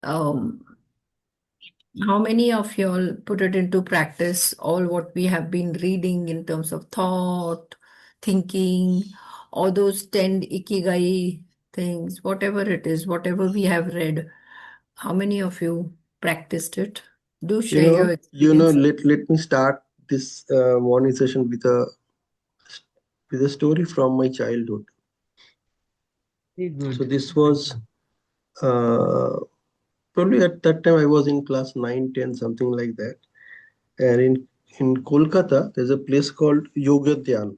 Um, how many of y'all put it into practice, all what we have been reading in terms of thought, thinking, all those 10 ikigai things, whatever it is, whatever we have read, how many of you practiced it? Do share your experience. Let me start this morning session with a story from my childhood. Very So good. this was uh, probably at that time I was in class 9, 10, something like that. And in Kolkata, there's a place called Yog Udyan.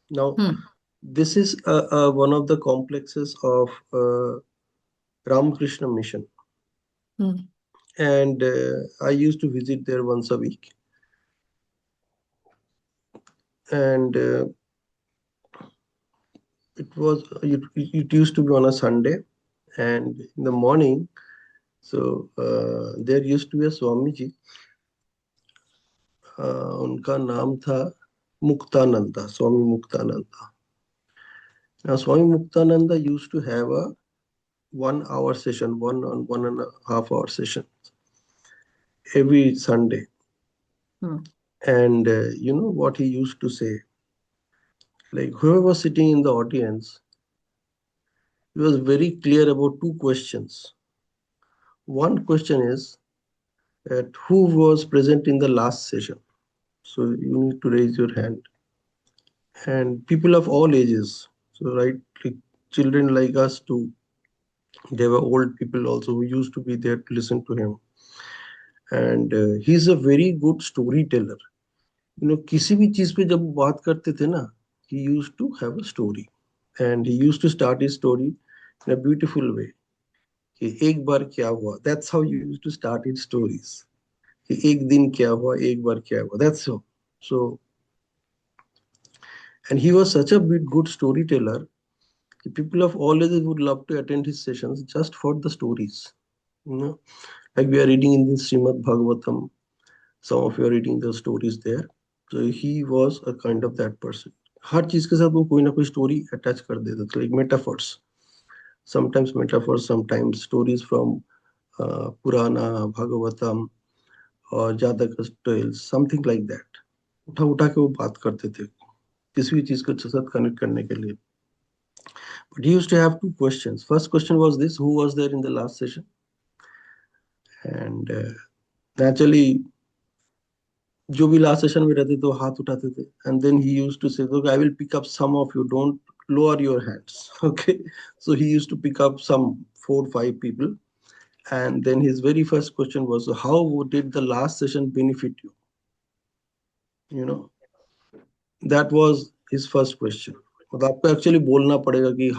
Now, Hmm. this is one of the complexes of Ramakrishna Mission, Hmm. and I used to visit there once a week. And it used to be on a Sunday, and in the morning, so there used to be a Swamiji. उनका नाम था मुक्तानंदा, Swami Muktananda. Now, Swami Muktananda used to have a 1 hour session, 1.5 hour session every Sunday. Hmm. And you know what he used to say? Like whoever was sitting in the audience, he was very clear about two questions. One question is that who was present in the last session? So you need to raise your hand. And people of all ages. So right, like children like us too. There were old people also who used to be there to listen to him. And he's a very good storyteller. किसी भी चीज पे जब वो बात करते थे ना, he used to have a story. And he used to start his story in a beautiful way. कि एक बार क्या हुआ, that's how you used to start his stories. कि एक दिन क्या हुआ, एक बार क्या हुआ, that's how. So, and he was such a big good storyteller. People of all ages would love to attend his sessions just for the stories. You know, like we are reading in the Srimad Bhagavatam, some of you are reading the stories there. So he was a kind of that person. हर चीज के साथ वो कोई ना कोई story attach कर देता था, like metaphors. Sometimes metaphors, sometimes stories from Purana, Bhagavatam, और जातक टेल्स, समथिंग लाइक दैट. उठा उठा के वो बात करते थे किसी भी चीज को साथ कनेक्ट करने के लिए. But he used to have two questions. First question was this: who was there in the last session? And naturally, जो भी लास्ट सेशन में रहते थे वो हाथ उठाते थे. And then he used to say, I will pick up some of you, don't lower your hands. Okay, so he used to pick up some 4 5 people, and then his very first question was, so how did the last session benefit you? You know, that was his first question. मतलब आपको actually बोलना पड़ेगा कि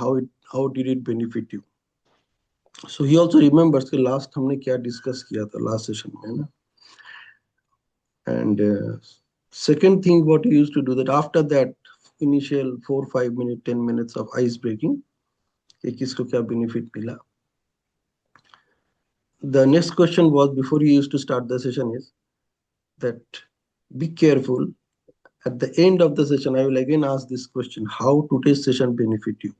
how did it benefit you. So he also remembers कि last हमने क्या discuss किया था लास्ट सेशन में, है ना. And second thing what he used to do, that after that initial 4 5 minute 10 minutes of ice breaking, कि किसको क्या benefit मिला, the next question was, before he used to start the session, is that be careful. At the end of the session, I will again ask this question: how today's session benefit you?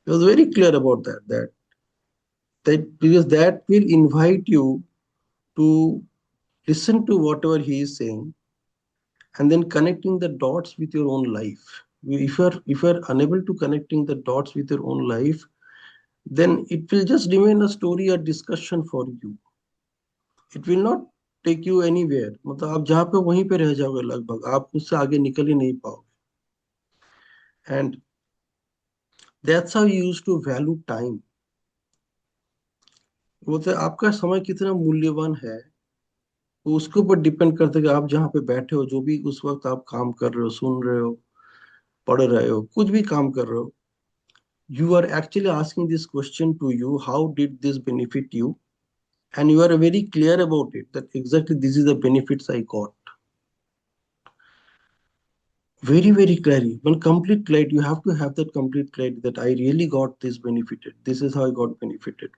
He was very clear about that because that will invite you to listen to whatever he is saying, and then connecting the dots with your own life. If you are unable to connecting the dots with your own life, then it will just remain a story or discussion for you. It will not take you anywhere. मतलब आप जहाँ पे वहीं पे रह जाओगे, लगभग आप उससे आगे निकल ही नहीं पाओगे. And that's how you used to value time. मतलब आपका समय कितना मूल्यवान है, वो उसके ऊपर डिपेंड करता है कि आप जहाँ पे बैठे हो, जो भी उस वक्त आप काम कर रहे हो, सुन रहे हो, पढ़ रहे हो, कुछ भी काम कर रहे हो, you are actually asking this question to you: how did this benefit you? And you are very clear about it, that exactly this is the benefits I got. Very, very clearly. When complete clarity, you have to have that complete clarity that I really got this benefited. This is how I got benefited.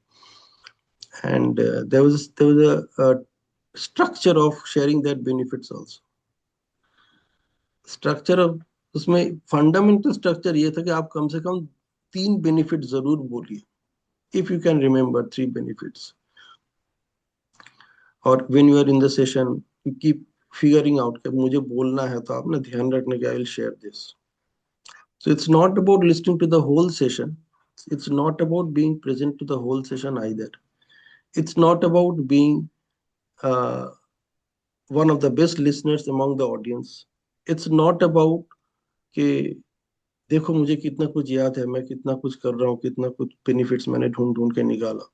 And there was a structure of sharing that benefits also. Structure of उसमें fundamental structure ये था कि आप कम से कम तीन benefits जरूर बोलिए. If you can remember three benefits, or when you are in the session, you keep figuring out कि मुझे बोलना है तो आप ना ध्यान रखने कि I will share this. So it's not about listening to the whole session. It's not about being present to the whole session either. It's not about being uh, one of the best listeners among the audience. It's not about कि देखो मुझे कितना कुछ याद है, मैं कितना कुछ कर रहा हूँ, कितना कुछ बेनिफिट्स मैंने ढूंढ ढूंढ के निकाला.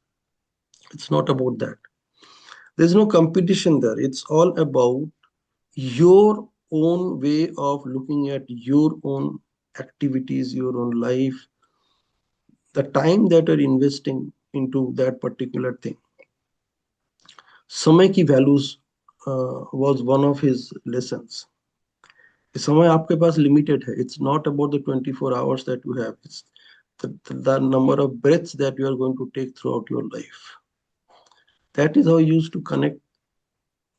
It's not about that. There's no competition there. It's all about your own way of looking at your own activities, your own life, the time that you're investing into that particular thing. समय की values was one of his lessons. समय आपके पास limited है. It's not about the 24 hours that you have. It's the number of breaths that you are going to take throughout your life. That is how you used to connect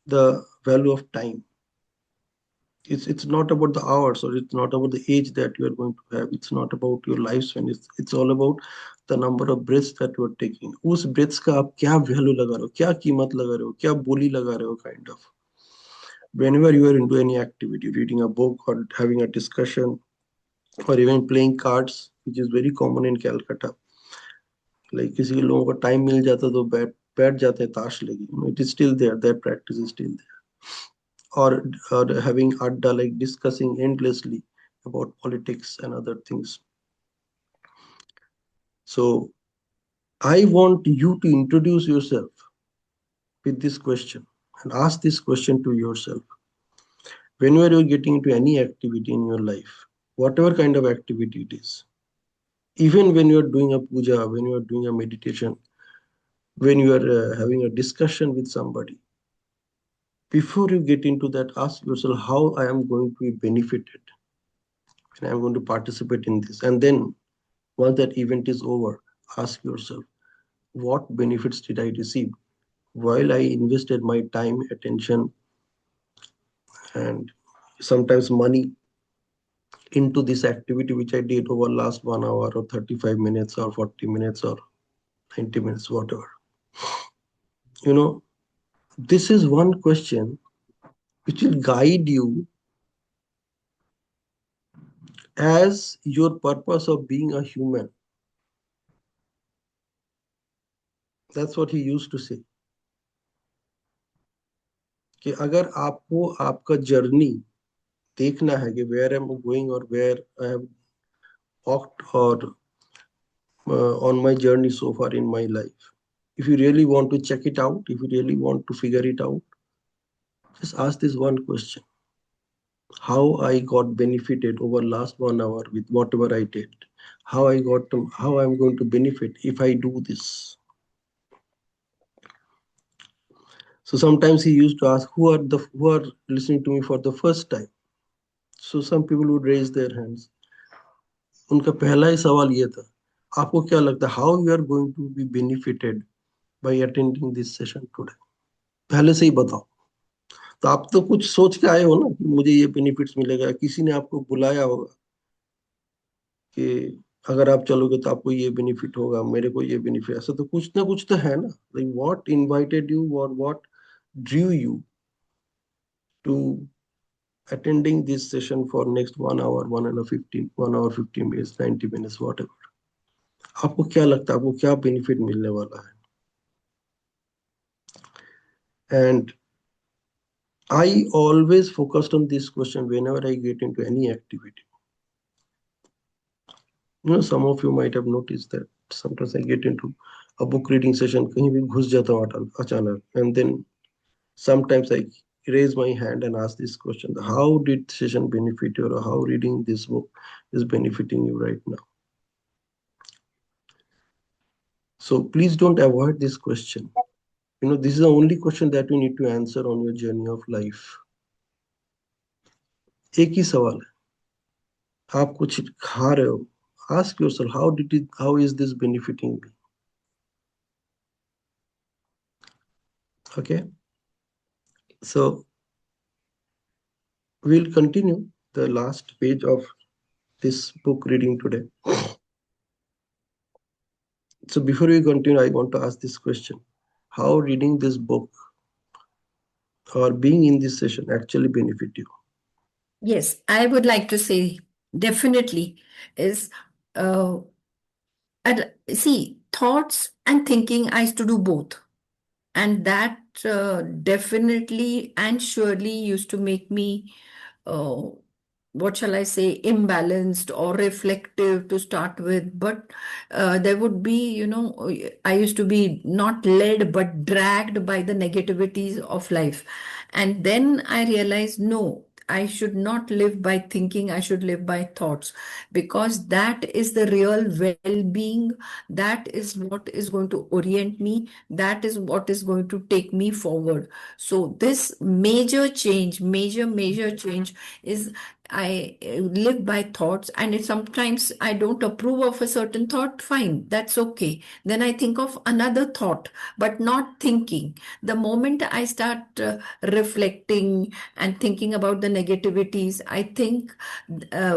the value of time. It's not about the hours, or it's not about the age that you are going to have. It's not about your lifespan. It's all about the number of breaths that you are taking. उस breaths का आप क्या value लगा रहे हो, क्या कीमत लगा रहे हो, क्या बोली लगा रहे हो, kind of. Whenever you are into any activity, reading a book or having a discussion or even playing cards, which is very common in Calcutta. Like किसी लोगों को time मिल जाता तो बैठ जाते हैं ताश लेके. It is still there. That practice is still there. Or having adda, like discussing endlessly about politics and other things. So I want you to introduce yourself with this question and ask this question to yourself. Whenever you're getting into any activity in your life, whatever kind of activity it is, even when you're doing a puja, when you're doing a meditation, when you are having a discussion with somebody, before you get into that, ask yourself how I am going to be benefited and I'm going to participate in this. And then once that event is over, ask yourself, what benefits did I receive while I invested my time, attention, and sometimes money into this activity which I did over last 1 hour or 35 minutes or 40 minutes or 90 minutes, whatever. You know, this is one question which will guide you as your purpose of being a human. That's what he used to say. कि अगर आपको आपका journey देखना है कि where am I going or where I have walked or on my journey so far in my life, if you really want to check it out, if you really want to figure it out, just ask this one question: how I got benefited over last 1 hour with whatever I did, how I'm going to benefit if I do this. So sometimes he used to ask, who are listening to me for the first time. So some people would raise their hands. उनका पहला ही सवाल ये था, आपको क्या लगता है how you are going to be benefited by attending this session today? पहले से ही बताओ. तो आप तो कुछ सोच के आए हो ना कि मुझे ये बेनिफिट्स मिलेगा. किसी ने आपको बुलाया होगा कि अगर आप चलोगे तो आपको ये बेनिफिट होगा, मेरे को ये बेनिफिट. ऐसा तो कुछ ना कुछ तो है ना. लाइक व्हाट इनवाइटेड यू और what drew you to attending this session for next 1 hour, 1 hour 15 minutes, 90 minutes, whatever. आपको क्या लगता है, आपको क्या बेनिफिट मिलने वाला है? And I always focused on this question whenever I get into any activity. Some of you might have noticed that sometimes I get into a book reading session, कहीं भी घुस जाता हूँ अचानक, and then sometimes I raise my hand and ask this question: how did session benefit you, or how reading this book is benefiting you right now? So please don't avoid this question. This is the only question that you need to answer on your journey of life. एक ही सवाल है. आप कुछ खा रहे हो, ask yourself, how is this benefiting me? Okay, so we'll continue the last page of this book reading today. So before we continue, I want to ask this question: how reading this book or being in this session actually benefit you? Yes, I would like to say definitely is uh, and see, thoughts and thinking, I used to do both. And that definitely and surely used to make me, uh, what shall I say, imbalanced or reflective to start with. But there would be, I used to be not led but dragged by the negativities of life. And then I realized, no. I should not live by thinking, I should live by thoughts because that is the real well being. That is what is going to orient me. That is what is going to take me forward. So, this major change is I live by thoughts, and if sometimes I don't approve of a certain thought, fine, that's okay. Then I think of another thought, but not thinking. The moment I start reflecting and thinking about the negativities, I think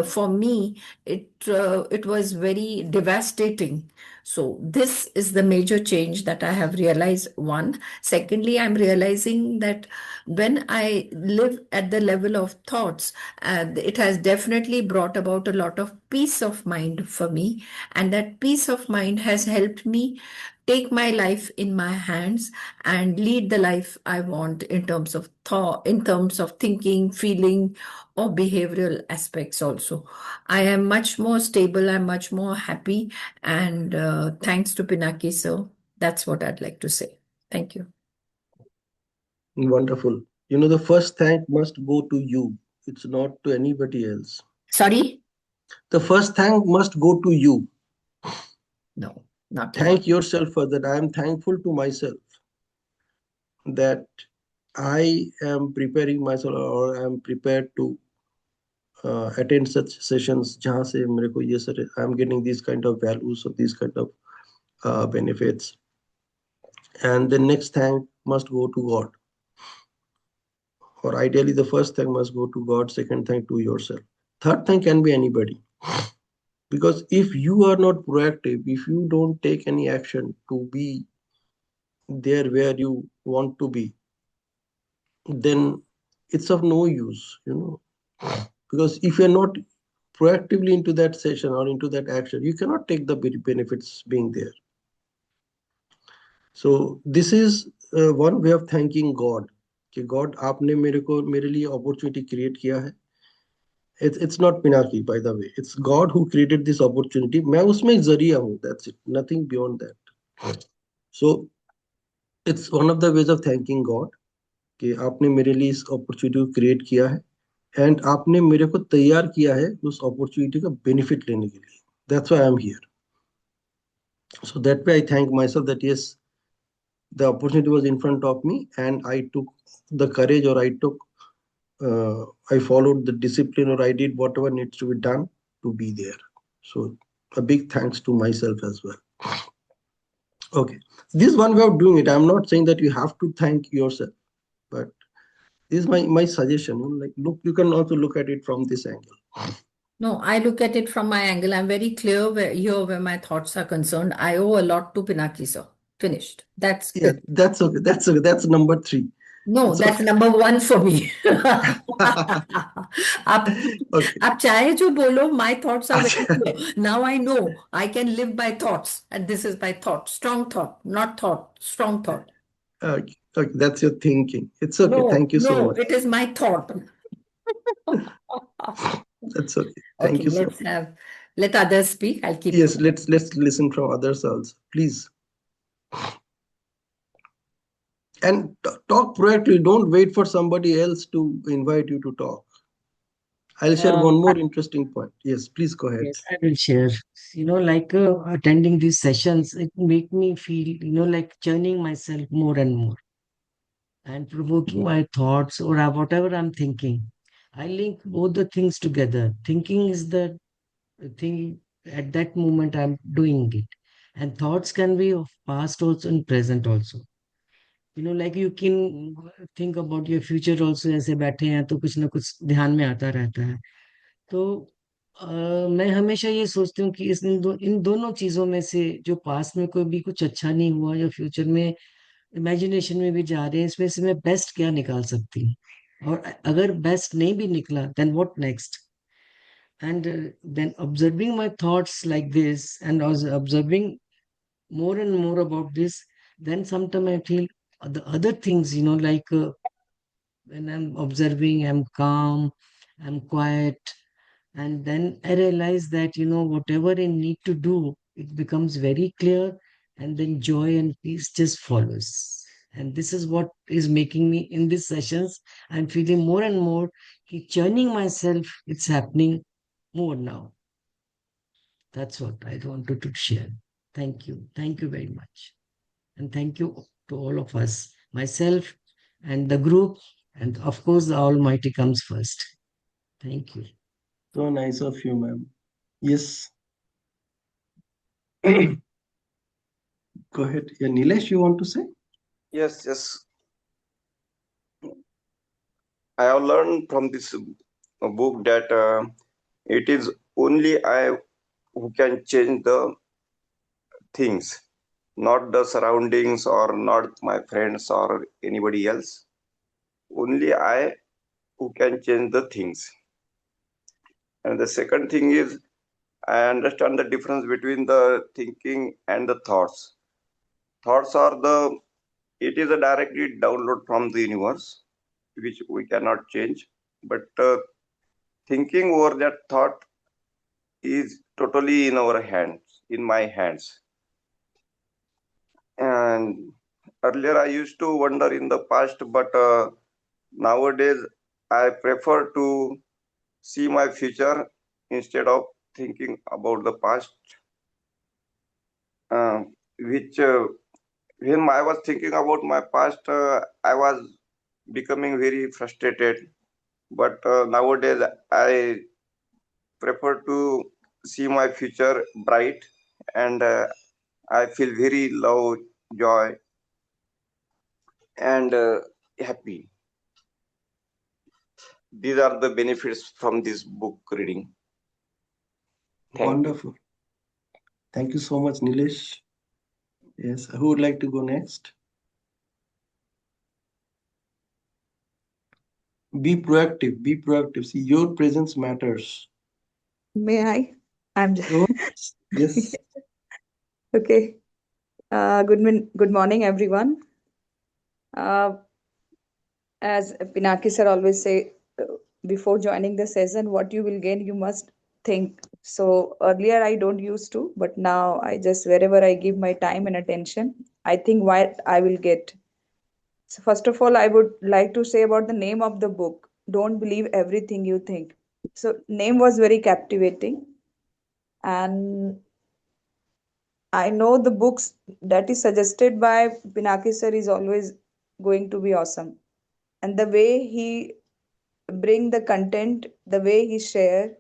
for me it was very devastating. So this is the major change that I have realized. One. Secondly, I'm realizing that when I live at the level of thoughts, it has definitely brought about a lot of peace of mind for me. And that peace of mind has helped me take my life in my hands and lead the life I want in terms of thought, in terms of thinking, feeling, or behavioral aspects also. I am much more stable, I'm much more happy, and thanks to Pinaki sir, that's what I'd like to say. Thank you. Wonderful. You know, the first thank must go to you. It's not to anybody else. Sorry? The first thank must go to you. No, not to me. Thank yourself for that. I am thankful to myself that I am preparing myself or I am prepared to attend such sessions जहाँ से मेरे को ये sir I am getting these kind of values or these kind of benefits. And the next thank must go to God, or ideally the first thank must go to God, second thank to yourself. Third thank can be anybody, because if you are not proactive, if you don't take any action to be there where you want to be, then it's of no use, because if you're not proactively into that session or into that action, you cannot take the benefits being there. So this is one way of thanking God कि God आपने मेरे लिए opportunity create किया है. It's not Pinaki, by the way. It's God who created this opportunity. मैं उसमें एक जरिया हूँ. That's it. Nothing beyond that. So it's one of the ways of thanking God कि आपने मेरे लिए इस opportunity को create किया है, and आपने मेरे को तैयार किया है उस opportunity का benefit लेने के लिए. That's why I'm here. So that way I thank myself that yes, the opportunity was in front of me and I took the courage, or I followed the discipline, or I did whatever needs to be done to be there. So a big thanks to myself as well. Okay, this is one way of doing it. I'm not saying that you have to thank yourself, but this is my suggestion. Like, look, you can also look at it from this angle. No, I look at it from my angle. I'm very clear where my thoughts are concerned. I owe a lot to Pinaki sir. Finished. That's Yeah, it. that's okay. That's okay. That's number three. No, It's that's okay. number one for me. आप Okay. आप चाहे जो बोलो, my thoughts are very अच्छा, clear. Now I know I can live by thoughts, and this is by thought, strong thought, not thought, strong thought. okay, okay, that's your thinking. It's okay. No, Thank you so no, much. it is my thought. That's okay. Thank Okay, you so much. let others speak. I'll keep Yes, quiet. let's listen from others also, please. And talk proactively. Don't wait for somebody else to invite you to talk. I'll share one I- more interesting point. Yes, please go ahead. yes, I will share. Like attending these sessions, it make me feel, like churning myself more and more and provoking my thoughts or whatever I'm thinking. I link both the things together. Thinking is the thing at that moment I'm doing it. And thoughts can be of past also and present also. Like you can think about your future also. ऐसे बैठे हैं तो कुछ ना कुछ ध्यान में आता रहता है. तो मैं हमेशा ये सोचती हूँ कि इन दोनों चीजों में से जो पास्ट में कोई भी कुछ अच्छा नहीं हुआ या फ्यूचर में इमेजिनेशन में भी जा रहे हैं, इसमें से मैं बेस्ट क्या निकाल सकती हूँ, और अगर बेस्ट नहीं भी निकला then what next. And then observing my thoughts like this, and I was observing more and more about this, then sometimes I feel the other things, like when I'm observing, I'm calm, I'm quiet, and then I realize that, whatever I need to do, it becomes very clear, and then joy and peace just follows. And this is what is making me in these sessions. I'm feeling more and more, churning myself, it's happening more now. That's what I wanted to share. Thank you. Thank you very much. And thank you to all of us, myself and the group. And of course, the Almighty comes first. Thank you. So nice of you, ma'am. Yes. Go ahead. Yeah, Nilesh, you want to say? Yes, yes. I have learned from this book that it is only I who can change the things, not the surroundings or not my friends or anybody else. Only I who can change the things. And the second thing is, I understand the difference between the thinking and the thoughts. Thoughts are it is a directly download from the universe, which we cannot change. But thinking over that thought is totally in our hands, in my hands. And earlier I used to wonder in the past, but nowadays I prefer to see my future instead of thinking about the past, which when I was thinking about my past, I was becoming very frustrated. But nowadays, I prefer to see my future bright, and I feel very love, joy, and happy. These are the benefits from this book reading. Thank you. Wonderful. Thank you so much, Nilesh. Yes, who would like to go next? Be proactive. Be proactive. See, your presence matters. May I? I'm just Oh, yes. okay. Good morning, everyone. Uh, as Pinaki sir always say, before joining the session, what you will gain, you must think. So earlier I don't used to, but now I just wherever I give my time and attention, I think what I will get. So first of all, I would like to say about the name of the book. Don't believe everything you think. So name was very captivating, and I know the books that is suggested by Pinaki sir is always going to be awesome. And the way he bring the content, the way he share,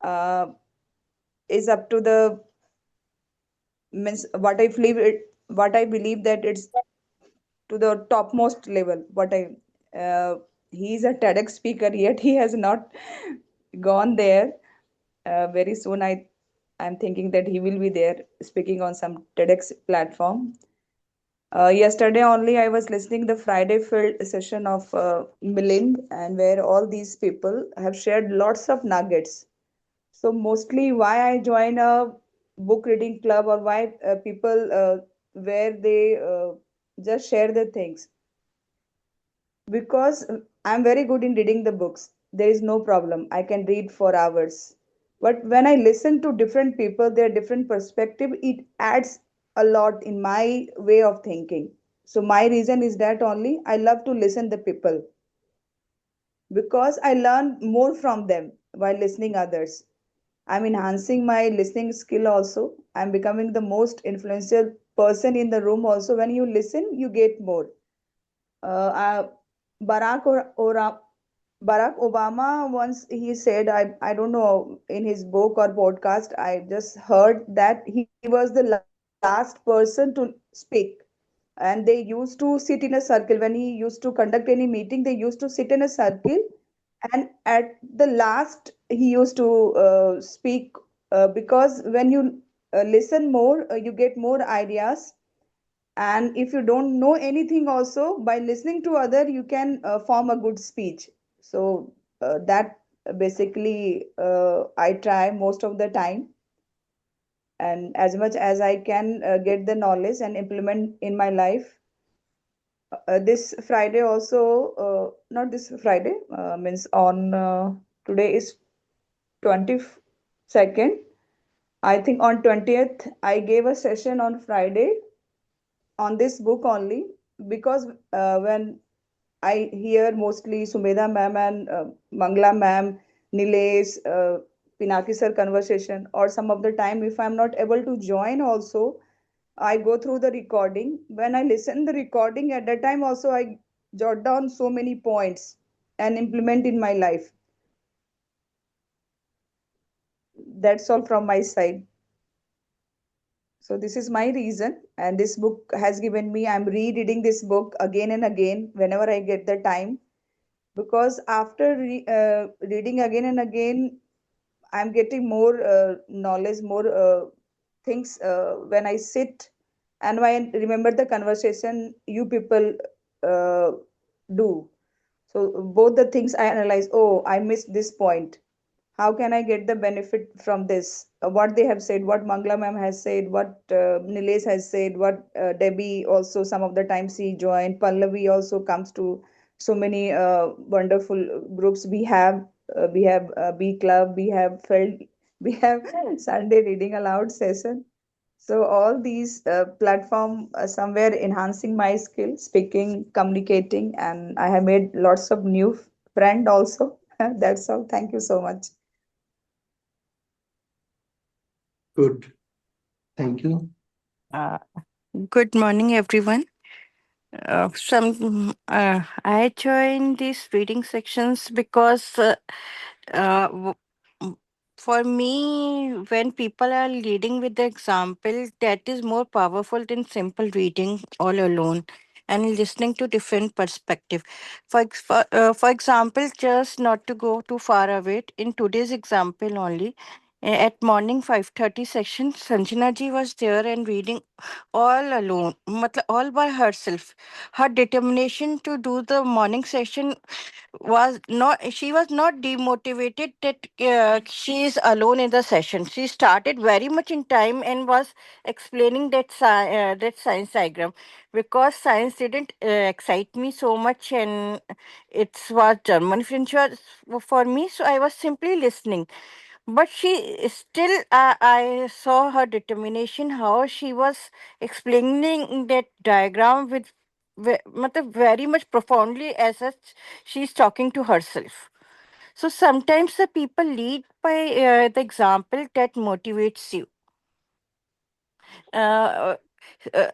uh, is up to the means what I believe that it's to the topmost level. He's a TEDx speaker yet he has not gone there. Very soon I'm thinking that he will be there speaking on some TEDx platform. Yesterday only I was listening the Friday FELD session of Milind, and where all these people have shared lots of nuggets. So mostly why I join a book reading club, or why people where they just share the things, because I'm very good in reading the books. There is no problem. I can read for hours. But when I listen to different people, their different perspective, it adds a lot in my way of thinking. So my reason is that only I love to listen the people, because I learn more from them while listening others. I'm enhancing my listening skill also. I'm becoming the most influential person in the room also. When you listen, you get more. Uh, Barack Barack Obama once he said, I don't know, in his book or podcast, I just heard that he was the last person to speak. And they used to sit in a circle. When he used to conduct any meeting, they used to sit in a circle. And at the last he used to speak, because when you listen more, you get more ideas. And if you don't know anything, also by listening to other, you can form a good speech. So that basically I try most of the time, and as much as I can get the knowledge and implement in my life. This Friday also, not this Friday, means on today is 22nd. I think on 20th I gave a session on Friday on this book only, because when I hear mostly Sumedha ma'am and Mangla ma'am, Nilesh, Pinaki sir conversation, or some of the time if I'm not able to join also, I go through the recording. When I listen the recording, at that time also I jot down so many points and implement in my life. That's all from my side. So this is my reason, and this book has given me. I'm rereading this book again and again whenever I get the time, because after reading again and again, I'm getting more knowledge, more things when I sit and when I remember the conversation you people uh, do. So both the things I analyze. Oh, I missed this point. How can I get the benefit from this? What they have said, what Mangla ma'am has said, what Nilesh has said, what Debbie also some of the times she joined. Pallavi also comes to so many wonderful groups. We have B Club, we have FELD, we have Sunday reading aloud session. So all these platform somewhere enhancing my skill, speaking, communicating, and I have made lots of new friend also. That's all. Thank you so much. Good. Thank you. Uh, Good morning, everyone. I joined these reading sections because uh, w- m- for me, when people are leading with the example, that is more powerful than simple reading all alone and listening to different perspective. For example, just not to go too far away, in today's example only, at morning 5:30 session, Sanjana ji was there and reading all alone, all by herself. Her determination to do the morning session was not, she was not demotivated that she is alone in the session. She started very much in time and was explaining that science diagram, because science didn't excite me so much, and it was German French was for me, so I was simply listening. But she still, I saw her determination, how she was explaining that diagram with matlab very much profoundly, as such she's talking to herself. So sometimes the people lead by the example that motivates you. Uh, uh,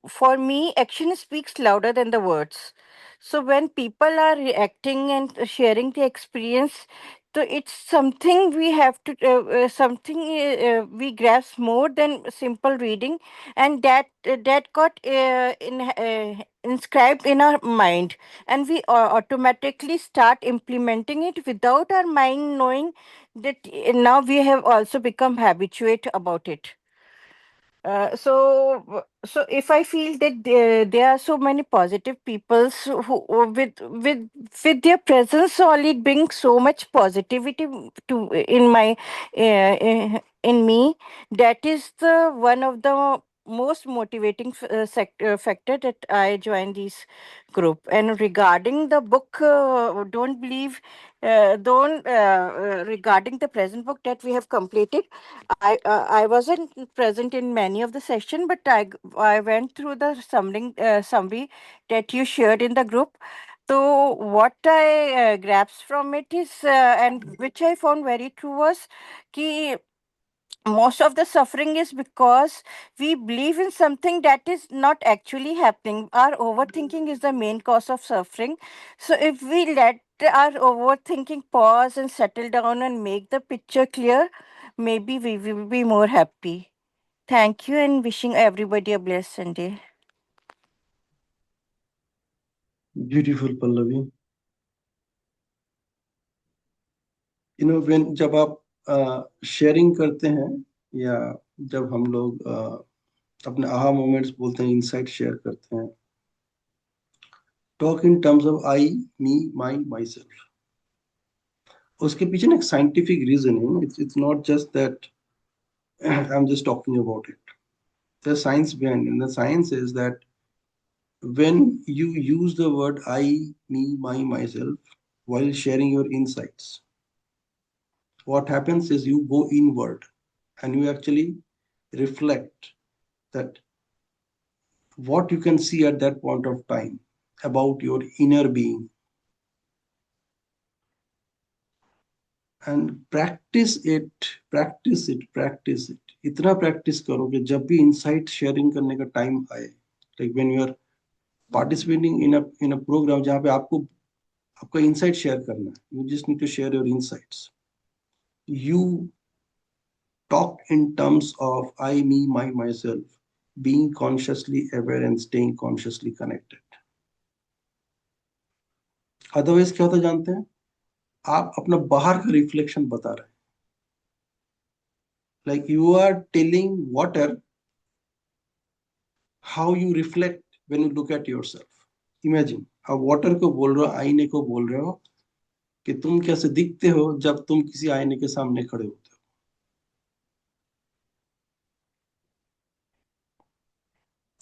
for me, action speaks louder than the words. So when people are reacting and sharing the experience, so it's something we have to something we grasp more than simple reading, and that got inscribed in our mind, and we automatically start implementing it without our mind knowing that now we have also become habituate about it. So if I feel that there are so many positive peoples with their presence only, it brings so much positivity to in my in me. That is the one of the most motivating factor that I joined this group. And regarding the book, don't believe, don't regarding the present book that we have completed, I wasn't present in many of the session, but I went through the summary that you shared in the group. So what I grasped from it is, and which I found very true, was ki most of the suffering is because we believe in something that is not actually happening. Our overthinking is the main cause of suffering. So if we let our overthinking pause and settle down and make the picture clear, maybe we will be more happy. Thank you, and wishing everybody a blessed Sunday. Beautiful, Pallavi. when जब आप sharing करते हैं या जब हम लोग अपने आहा मोमेंट्स बोलते हैं, इनसाइट शेयर करते हैं, talk in terms of I, me, my self, उसके पीछे ना एक साइंटिफिक रीजन है. It's not just that I am just talking about it. There's science behind it. And the science is that when you use the word I, me, myself while sharing your insights, what happens is you go inward and you actually reflect that what you can see at that point of time about your inner being, and practice it. इतना practice करो कि जब भी insight sharing करने का time आए, like when you are participating in a programme जहाँ पे आपको आपका इंसाइट शेयर करना है, you just need to share your insights, you talk in terms of I, me, myself, being consciously aware and staying consciously connected. Otherwise क्या होता है जानते हैं, आप अपना बाहर का रिफ्लेक्शन बता रहे हैं. Like you are telling water how you reflect when you look at yourself. Imagine आप वाटर को बोल रहे हो, आईने को बोल रहे हो कि तुम कैसे दिखते हो जब तुम किसी आईने के सामने खड़े होते हो,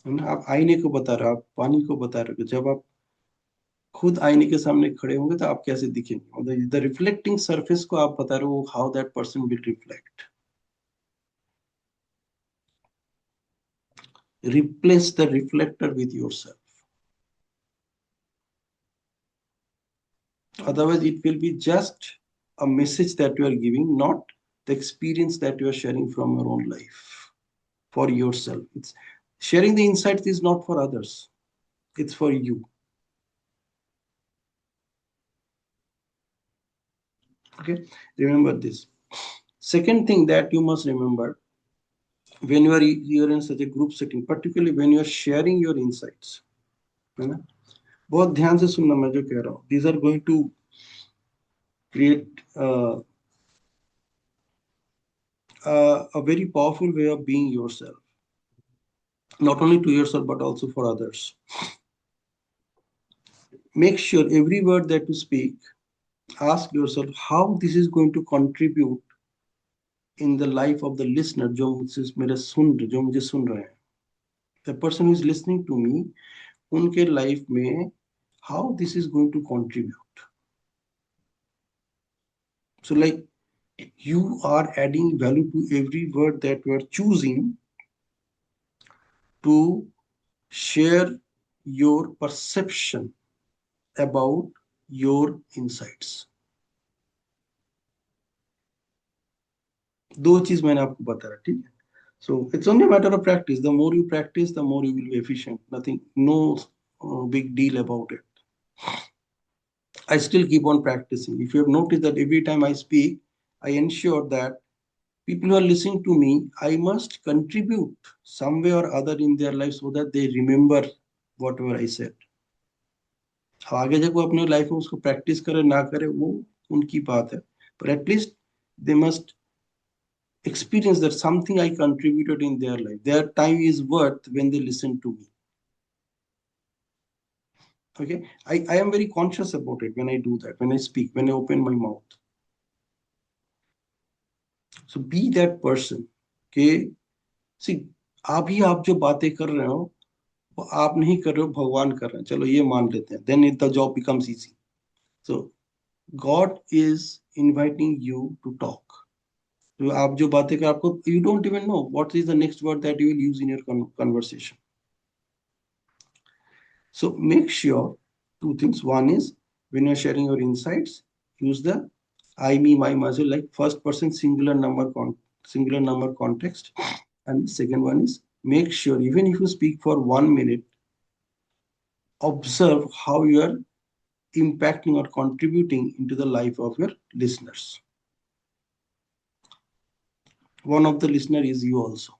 है ना. आप आईने को बता रहे हो, आप पानी को बता रहे हो कि जब आप खुद आईने के सामने खड़े होंगे तो आप कैसे दिखेंगे. द रिफ्लेक्टिंग सरफेस को आप बता रहे हो how that person will reflect. Replace the reflector with yourself. Otherwise, it will be just a message that you are giving, not the experience that you are sharing from your own life for yourself. It's sharing the insights is not for others, it's for you. Okay, remember this. Second thing that you must remember when you're in such a group setting, particularly when you are sharing your insights, है ना, बहुत ध्यान से सुनना मैं जो कह रहा हूँ. These are going to create a very powerful way of being yourself, not only to yourself but also for others. Make sure every word that you speak, ask yourself how this is going to contribute in the life of the listener जो मुझे सुन रहे हैं. The person who is listening to me, उनके life में how this is going to contribute. So like you are adding value to every word that you are choosing to share your perception about your insights. दो चीज मैंने आपको बताया, ठीक है. So it's only a matter of practice. The more you practice, the more you will be efficient. Nothing, no big deal about it. I still keep on practicing. If you have noticed that every time I speak, I ensure that people who are listening to me, I must contribute some way or other in their life so that they remember whatever I said. आगे जब वो अपने life में उसको practice करे ना करे वो उनकी बात है, but at least they must experience that something I contributed in their life. Their time is worth when they listen to me. Okay, I am very conscious about it when I do that, when I speak, when I open my mouth. So be that person. Okay, see, अभी आप जो बातें कर रहे हो वो आप नहीं कर रहे हो, भगवान कर रहे हैं. चलो ये मान लेते हैं. Then the job becomes easy. So God is inviting you to talk. तो आप जो बातें कर आपको, you don't even know what is the next word that you will use in your conversation. So make sure two things. One is when you're sharing your insights, use the I, me, my, myself, like first person singular number context. And the second one is make sure even if you speak for 1 minute, observe how you are impacting or contributing into the life of your listeners. One of the listener is you also.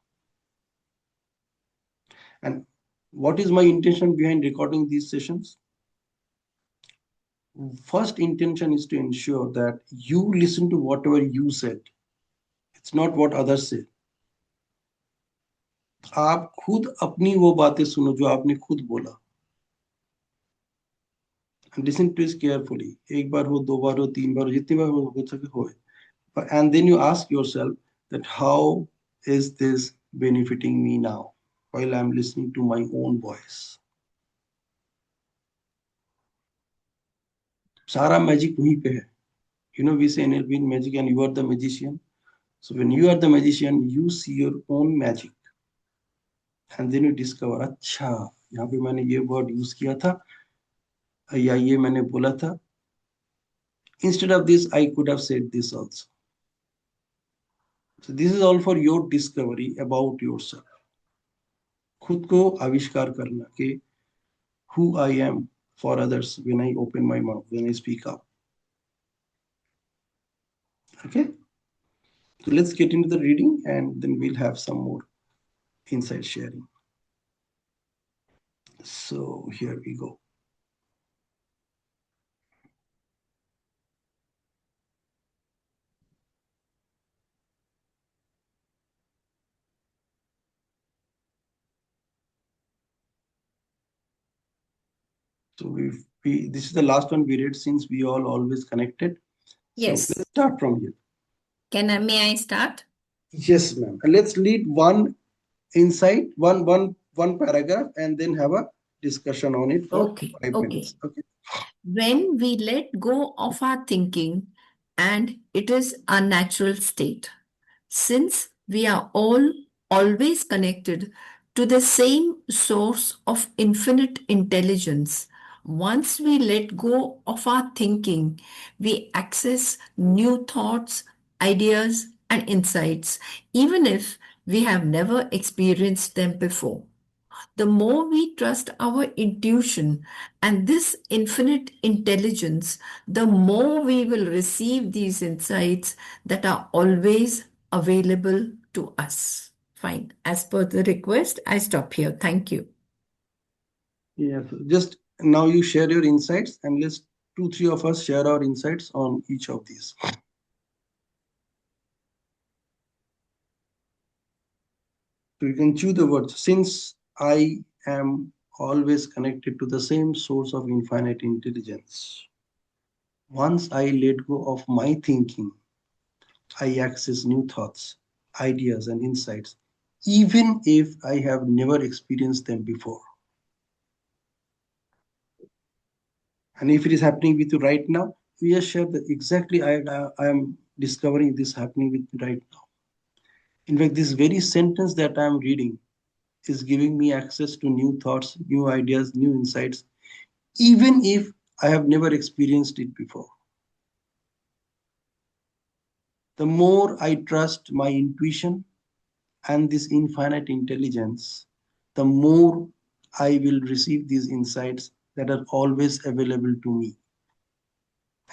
And what is my intention behind recording these sessions? first intention is to ensure that you listen to whatever you said. It's not what others say. आप खुद अपनी वो बातें सुनो जो आपने खुद बोला. And listen to it carefully. एक बार हो, दो बार हो, तीन बार हो, जितनी बार हो सके होए. And then you ask yourself that how is this benefiting me now while I'm listening to my own voice. सारा मैजिक वहीं पे है. You know, we say NLP in magic and you are the magician. So when you are the magician, you see your own magic. And then you discover, अच्छा यहाँ पे मैंने ये word use किया था या ये मैंने बोला था. Instead of this, I could have said this also. So this is all for your discovery about yourself. खुद को आविष्कार करना कि who I am for others when I open my mouth, when I speak up. Okay, so let's get into the reading and then we'll have some more insight sharing. So here we go. So this is the last one we read since we all always connected. Yes. So let's start from here. May I start? Yes, ma'am. And let's read one insight, one paragraph, and then have a discussion on it for Okay. 5 minutes. Okay. When we let go of our thinking, and it is a natural state, since we are all always connected to the same source of infinite intelligence. Once we let go of our thinking, we access new thoughts, ideas, and insights, even if we have never experienced them before. The more we trust our intuition and this infinite intelligence, the more we will receive these insights that are always available to us. Fine. As per the request, I stop here. Thank you. Yes. Just now you share your insights and let's 2, 3 of us share our insights on each of these. So you can choose the words. Since I am always connected to the same source of infinite intelligence. Once I let go of my thinking, I access new thoughts, ideas, and insights, even if I have never experienced them before. And if it is happening with you right now, we just share that exactly I am discovering this happening with me right now. In fact, this very sentence that I am reading is giving me access to new thoughts, new ideas, new insights, even if I have never experienced it before. The more I trust my intuition and this infinite intelligence, the more I will receive these insights that are always available to me.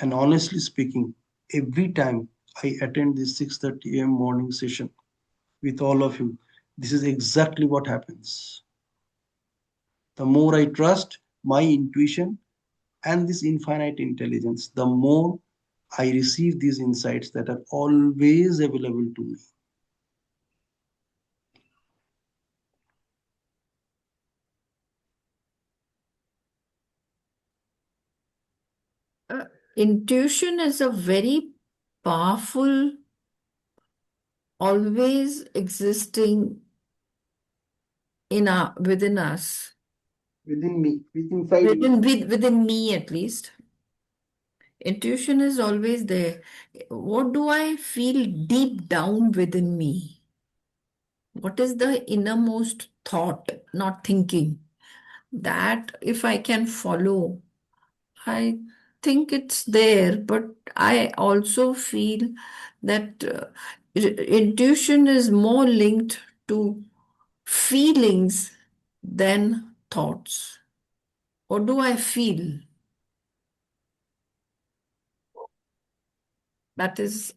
And honestly speaking, every time I attend this 6:30 a.m. morning session with all of you, this is exactly what happens. The more I trust my intuition and this infinite intelligence, the more I receive these insights that are always available to me. Intuition is a very powerful, always existing within us, Within me, inside me. within me at least. Intuition is always there. What do I feel deep down within me? What is the innermost thought, not thinking? That if I can follow, I think it's there, but I also feel that intuition is more linked to feelings than thoughts. What do I feel? That is,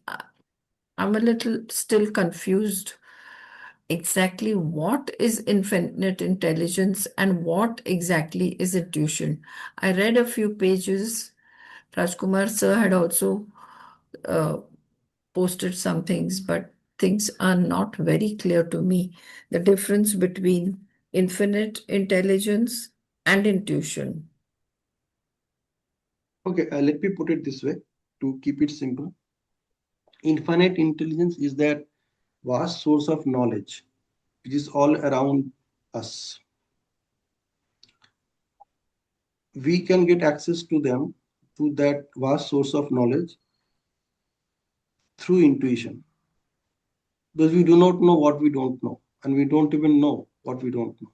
I'm a little still confused exactly what is infinite intelligence and what exactly is intuition. I read a few pages Rajkumar sir had also uh, posted some things, but things are not very clear to me. The difference between infinite intelligence and intuition. Okay, let me put it this way to keep it simple. Infinite intelligence is that vast source of knowledge which is all around us. We can get access to them, to that vast source of knowledge, through intuition. Because we do not know what we don't know, and we don't even know what we don't know.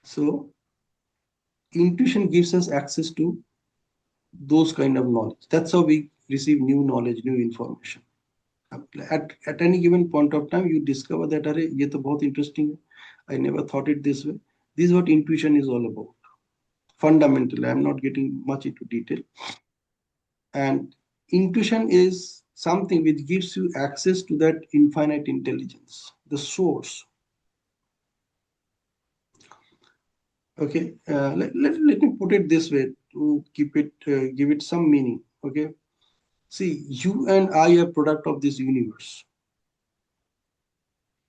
So, intuition gives us access to those kind of knowledge. That's how we receive new knowledge, new information. At any given point of time, you discover that, अरे ये तो बहुत interesting है. I never thought it this way. This is what intuition is all about. Fundamentally, I'm not getting much into detail. And intuition is something which gives you access to that infinite intelligence, the source. Okay, let me put it this way to keep it, give it some meaning. Okay, see, you and I are product of this universe.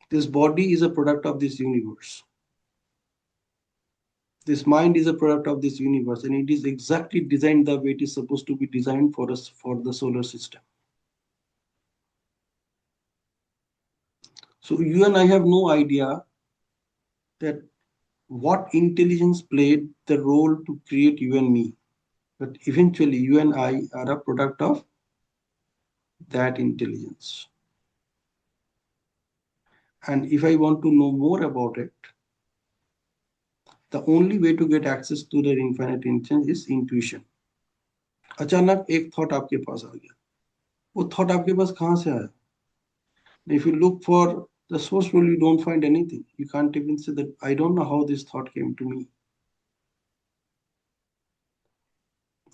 This body is a product of this universe. This mind is a product of this universe, and it is exactly designed the way it is supposed to be designed for us, for the solar system. So you and I have no idea that what intelligence played the role to create you and me. But eventually, you and I are a product of that intelligence. And if I want to know more about it, the only way to get access to that infinite intelligence is intuition. अचानक एक thought आपके पास आ गया. वो thought आपके पास कहाँ से आया? If you look for the source rule, you don't find anything. You can't even say that I don't know how this thought came to me.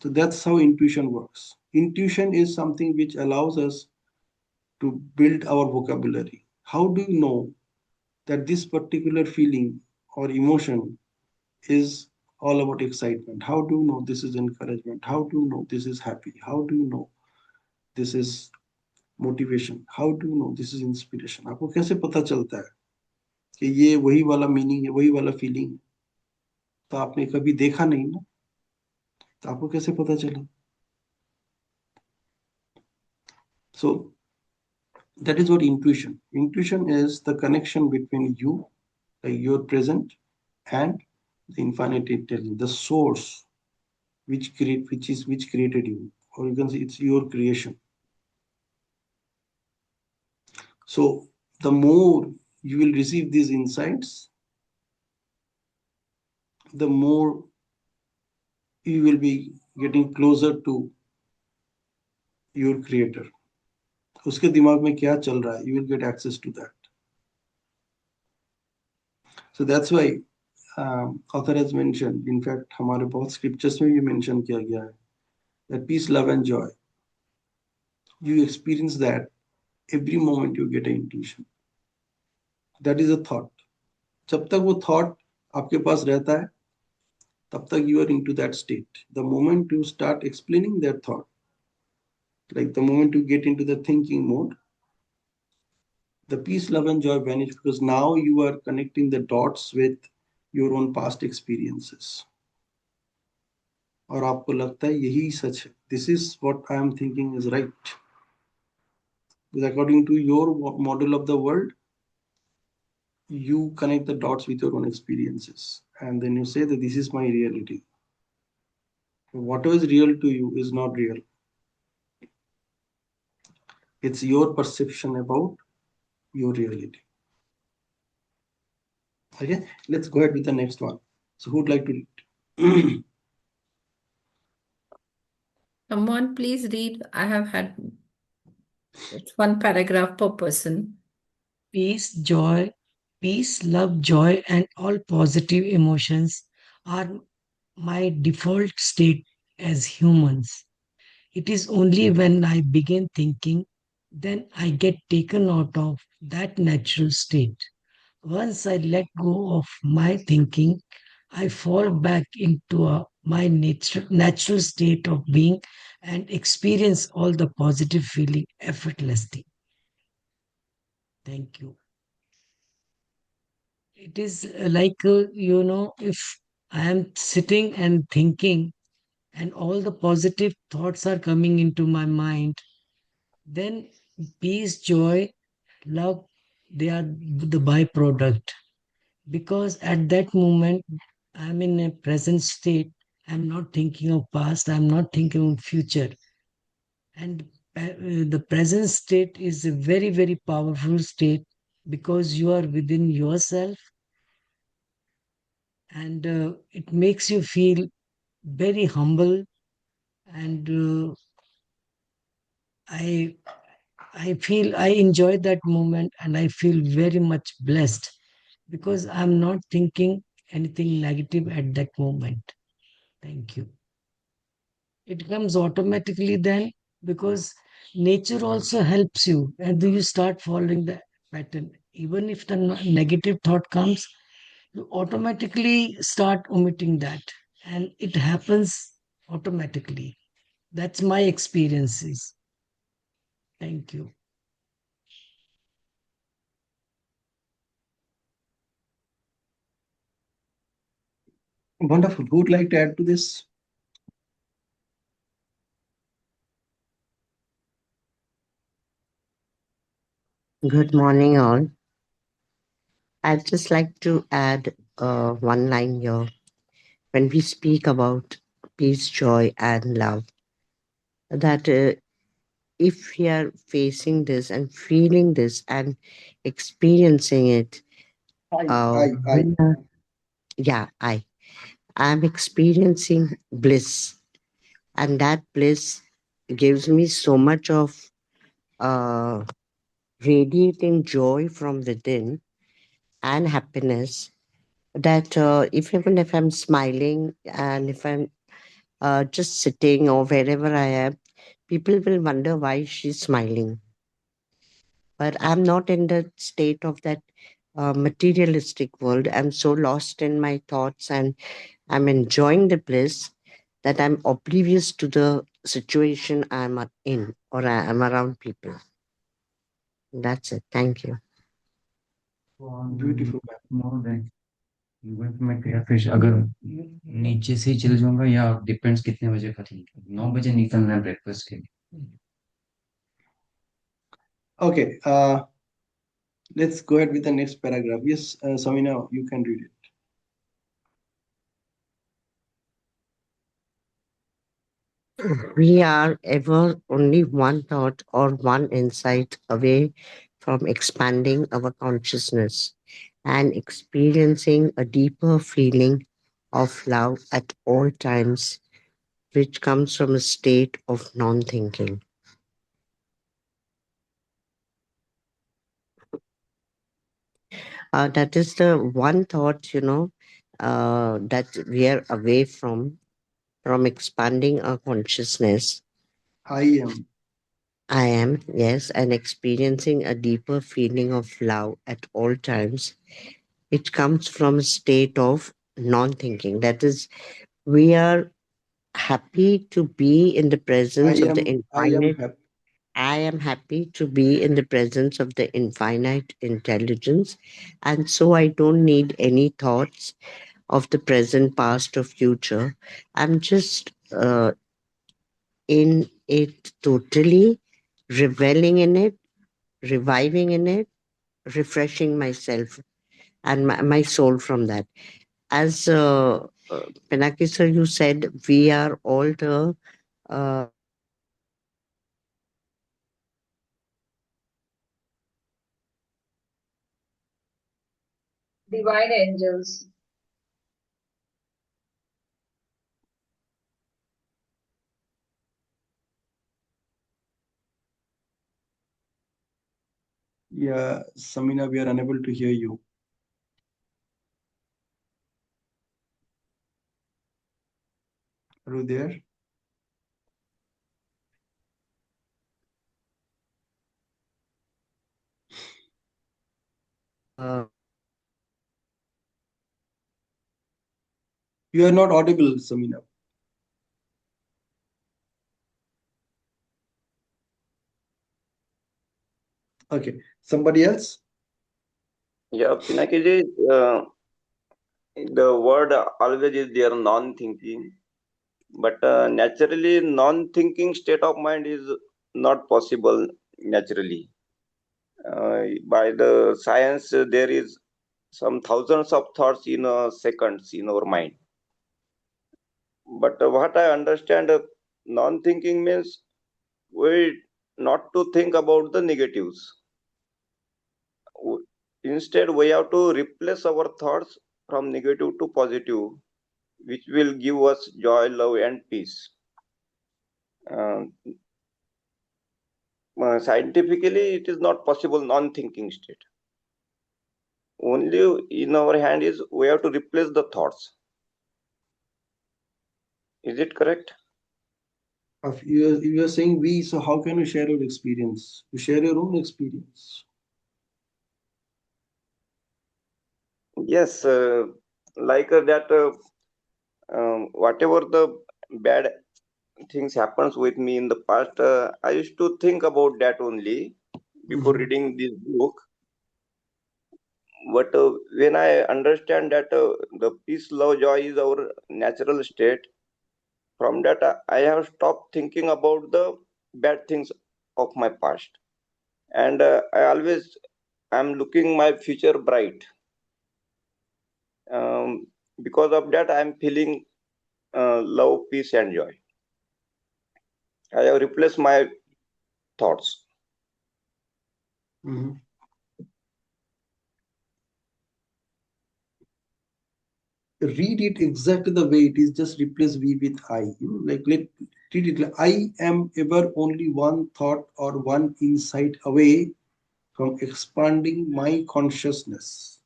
So that's how intuition works. Intuition is something which allows us to build our vocabulary. How do you know that this particular feeling or emotion is all about excitement? How do you know this is encouragement? How do you know this is happy? How do you know this is motivation? How do you know this is inspiration? आपको कैसे पता चलता है कि ये वही वाला meaning है, वही वाला फीलिंग है? तो आपने कभी देखा नहीं ना, तो आपको कैसे पता चला? So that is what intuition. Intuition is the connection between you, like your present, and the infinite intelligence, the source which created you, or you can say it's your creation. So the more you will receive these insights, the more you will be getting closer to your creator. उसके दिमाग में क्या चल रहा है, you will get access to that. So that's why author has mentioned, in fact हमारे बहुत scriptures में भी mention किया गया है, that peace, love and joy, you experience that every moment you get an intuition. That is a thought. जब तक वो thought आपके पास रहता है, तब तक you are into that state. The moment you start explaining that thought, like the moment you get into the thinking mode, the peace, love and joy vanish, because now you are connecting the dots with your own past experiences. और आपको लगता है यही सच है. This is what I am thinking is right. Because according to your model of the world, you connect the dots with your own experiences. And then you say that this is my reality. Whatever is real to you is not real. It's your perception about your reality. Okay, let's go ahead with the next one. So who would like to read? Someone please read. I have had it's one paragraph per person. Peace, joy, peace, love, joy, and all positive emotions are my default state as humans. It is only when I begin thinking, then I get taken out of that natural state. Once I let go of my thinking, I fall back into a my natural state of being and experience all the positive feeling effortlessly. Thank you. It is if I am sitting and thinking and all the positive thoughts are coming into my mind, then peace, joy, love, they are the byproduct. Because at that moment, I'm in a present state. I'm not thinking of past. I'm not thinking of future. And the present state is a very, very powerful state because you are within yourself and it makes you feel very humble and I I feel I enjoy that moment and I feel very much blessed because I'm not thinking anything negative at that moment. Thank you. It comes automatically then because nature also helps you and you start following the pattern. Even if the negative thought comes, you automatically start omitting that and it happens automatically. That's my experiences. Thank you. Wonderful. Who would like to add to this? Good morning, all. I'd just like to add one line here. When we speak about peace, joy, and love, that if we are facing this and feeling this and experiencing it, I. we are- yeah, I'm experiencing bliss, and that bliss gives me so much of uh, radiating joy from within and happiness that if even if I'm smiling and if I'm just sitting or wherever I am, people will wonder why she's smiling. But I'm not in the state of that materialistic world. I'm so lost in my thoughts and I'm enjoying the bliss that I'm oblivious to the situation I'm in or I am around people. That's it. Thank you. Beautiful. More than even मैं क्या फिर अगर नीचे से ही चले जाऊंगा या depends कितने बजे का ठीक है 9 बजे निकलना है ब्रेकफास्ट के लिए Okay. Let's go ahead with the next paragraph. Yes, Samina, you can read it. We are ever only one thought or one insight away from expanding our consciousness and experiencing a deeper feeling of love at all times, which comes from a state of non thinking. That is the one thought, that we are away from expanding our consciousness. I am. I am, yes, and experiencing a deeper feeling of love at all times. It comes from a state of non thinking. That is, we are happy to be in the presence of the I am infinite. happy. I am happy to be in the presence of the infinite intelligence. And so I don't need any thoughts of the present, past, or future. I'm just in it totally, reveling in it, reviving in it, refreshing myself and my soul from that. As Pinaki sir, you said, we are all the uh, Divine angels. Yeah, Samina, we are unable to hear you. Are you there? uh, You are not audible, Samina. Okay. Somebody else? Yeah, Pinaki, the word always is there, non-thinking. But naturally, non-thinking state of mind is not possible naturally. By the science, there is some thousands of thoughts in seconds in our mind. But what I understand, non-thinking means we not to think about the negatives. Instead, we have to replace our thoughts from negative to positive, which will give us joy, love, and peace. Uh, Scientifically, it is not possible non-thinking state. Only in our hand is we have to replace the thoughts. Is it correct? If you are saying we, so how can you share your experience? You share your own experience. Yes, like that. Whatever the bad things happens with me in the past, I used to think about that only before Mhm. reading this book. But when I understand that the peace, love, joy is our natural state, from that I have stopped thinking about the bad things of my past, and I always am looking my future bright. Um, because of that, I am feeling love, peace, and joy. I have replaced my thoughts. Mhm. Read it exactly the way it is. Just replace we with I. Like let read it like I am ever only one thought or one insight away from expanding my consciousness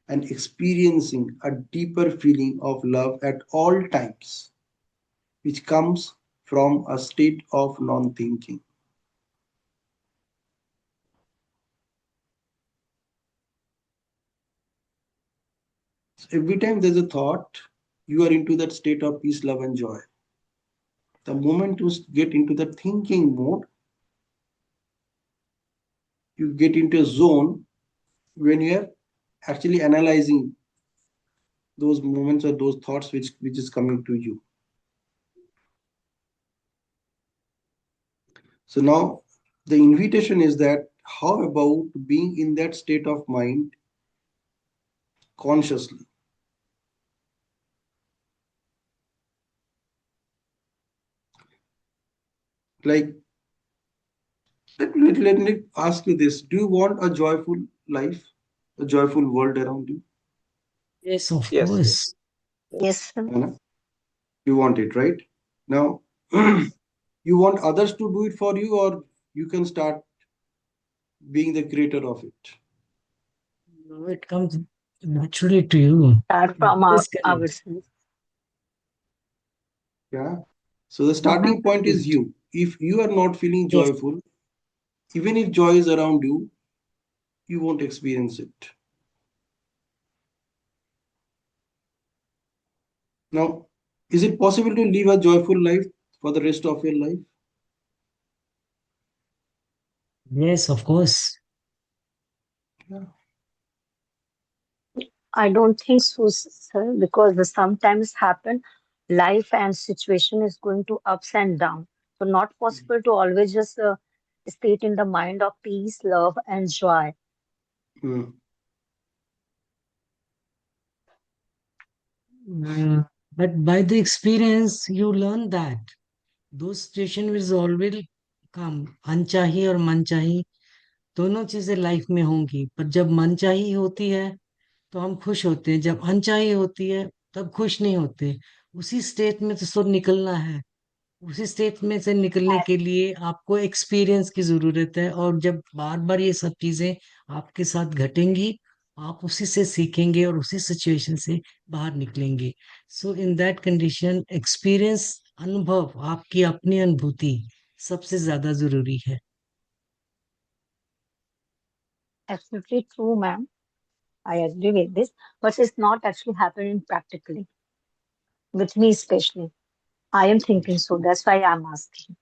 and experiencing a deeper feeling of love at all times, which comes from a state of non-thinking. So every time there's a thought, you are into that state of peace, love, and joy. The moment you get into the thinking mode, you get into a zone when you are actually analyzing those moments or those thoughts which is coming to you. So now the invitation is that how about being in that state of mind consciously? Like let me ask you this: do you want a joyful life, a joyful world around you? Yes, of Yes, yes, course. yes. Yes, sir. Anna? You want it, right? Now you want others to do it for you, or you can start being the creator of it. No, it comes naturally to you. Start You from just can ourselves. Yeah. So the starting point do is it. you. If you are not feeling Yes. joyful, even if joy is around you, you won't experience it. Now, is it possible to live a joyful life for the rest of your life? Yes, of course. Yeah. I don't think so, sir, because the sometimes happen, life and situation is going to ups and down. So not possible to always just state in the mind of peace, love, and joy. Mm. Uh, but by the experience, you learn that those situations will always come. अनचाही और मनचाही दोनों चीजें life में होंगी, पर जब मनचाही होती है तो हम खुश होते हैं, जब अनचाही होती है तब खुश नहीं होते। उसी स्टेट में तो सब निकलना है। उसी स्टेट में से निकलने के लिए आपको एक्सपीरियंस की जरूरत है, और जब बार बार ये सब चीजें आपके साथ घटेंगी, आप उसी से सीखेंगे और उसी सिचुएशन से बाहर निकलेंगे। सो इन दैट कंडीशन एक्सपीरियंस, अनुभव, आपकी अपनी अनुभूति सबसे ज्यादा जरूरी है। Absolutely true, ma'am. I agree with this, but it's not actually happening practically with me, especially. I am thinking so. That's why I'm asking.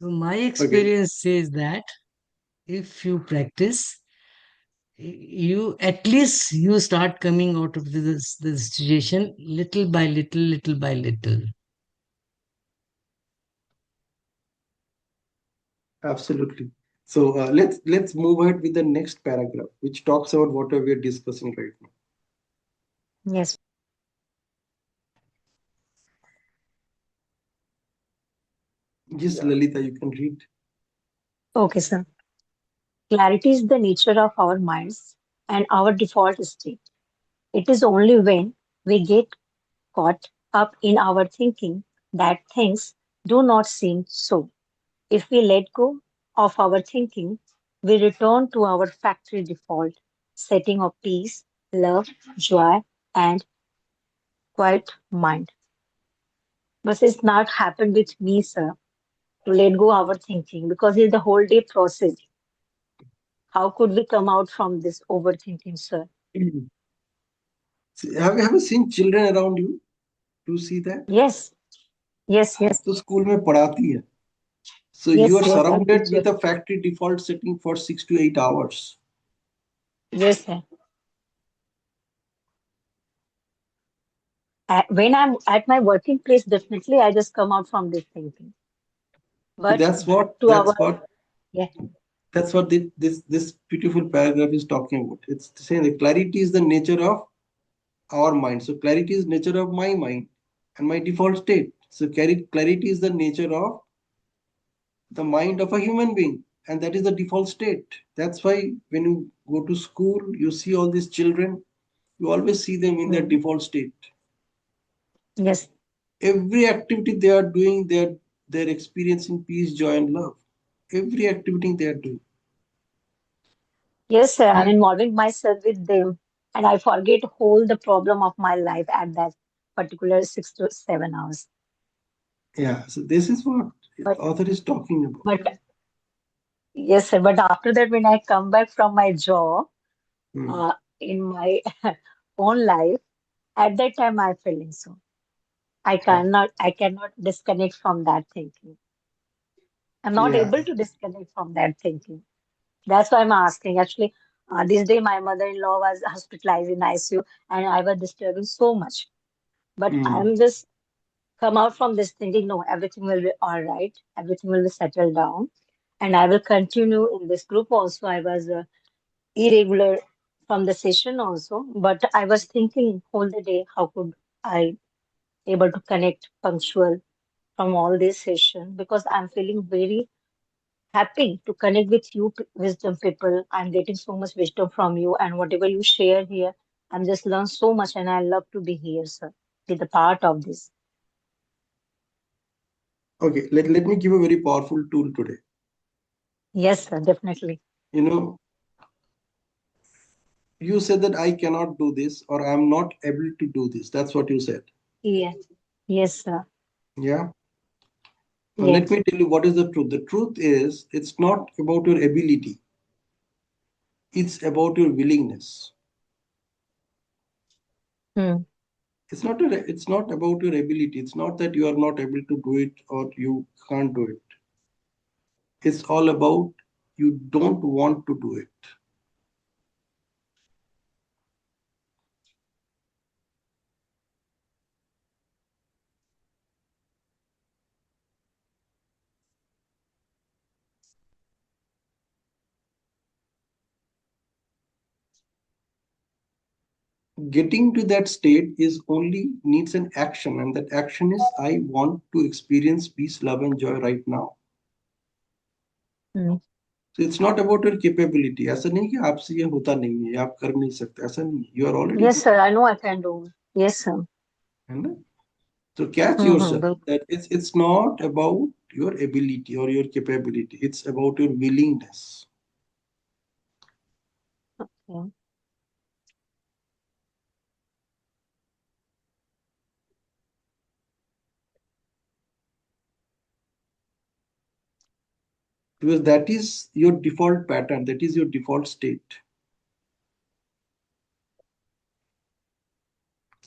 So my Okay. experience says that if you practice, you at least you start coming out of this situation little by little, little by little. Absolutely. So let's move ahead with the next paragraph, which talks about what we are discussing right now. Yes. Yes, Lalita, you can read. Okay, sir. Clarity is the nature of our minds and our default state. It is only when we get caught up in our thinking that things do not seem so. If we let go of our thinking, we return to our factory default setting of peace, love, joy, and quiet mind. But it's not happened with me, sir, to let go our thinking because it's the whole day process. How could we come out from this overthinking, sir? See, have you seen children around you? Do you see that? Yes, yes, yes, तो school में पढ़ाती है. So you yes, are yes, our surrounded teacher. with a factory default setting for 6 to 8 hours. Yes, sir. When I'm at my working place, definitely I just come out from this thinking. So But that's back what to our, yeah, this beautiful paragraph is talking about. It's saying that clarity is the nature of our mind. So clarity is nature of my mind and my default state. So clarity is the nature of the mind of a human being, and that is the default state. That's why when you go to school, you see all these children, you always see them in their mm, default state. yes, Every activity they are doing, they're experiencing peace, joy, and love. Every activity they are doing. yes, sir. I'm involving myself with them, and I forget whole the problem of my life at that particular 6 to 7 hours. Yeah, so this is what But, author is talking about. but yes, sir. But after that, when I come back from my job, Hmm. uh, in my own life, at that time I'm feeling so. Yeah, I cannot disconnect from that thinking. I'm not yeah. able to disconnect from that thinking. That's why I'm asking. Actually, this day my mother-in-law was hospitalized in ICU, and I was disturbing so much. But Hmm. I'm just come out from this thinking, no, everything will be all right. Everything will be settled down, and I will continue in this group also. I was irregular from the session also, but I was thinking whole the day, how could I able to connect punctual from all this session because I'm feeling very happy to connect with you, wisdom people. I'm getting so much wisdom from you, and whatever you share here, I'm just learn so much, and I love to be here, sir, be the part of this. Okay, let me give a very powerful tool today. Yes, sir, definitely. You know, you said that I cannot do this or I'm not able to do this. That's what you said. Yes, yes, sir. Yeah. Now let Yes. me tell you what is the truth. The truth is it's not about your ability, it's about your willingness. Hmm. It's not about your ability. It's not that you are not able to do it or you can't do it. It's all about you don't want to do it. Getting to that state is only needs an action, and that action is I want to experience peace, love, and joy right now. Hmm. So it's not about your capability. ऐसा नहीं कि आपसे ये होता नहीं है, आप कर नहीं सकते. ऐसा नहीं. You are already Yes, doing. sir. I know I can do. Yes, sir. है ना? So catch Mm-hmm. yourself that it's not about your ability or your capability. It's about your willingness. Okay. Because that is your default pattern. That is your default state.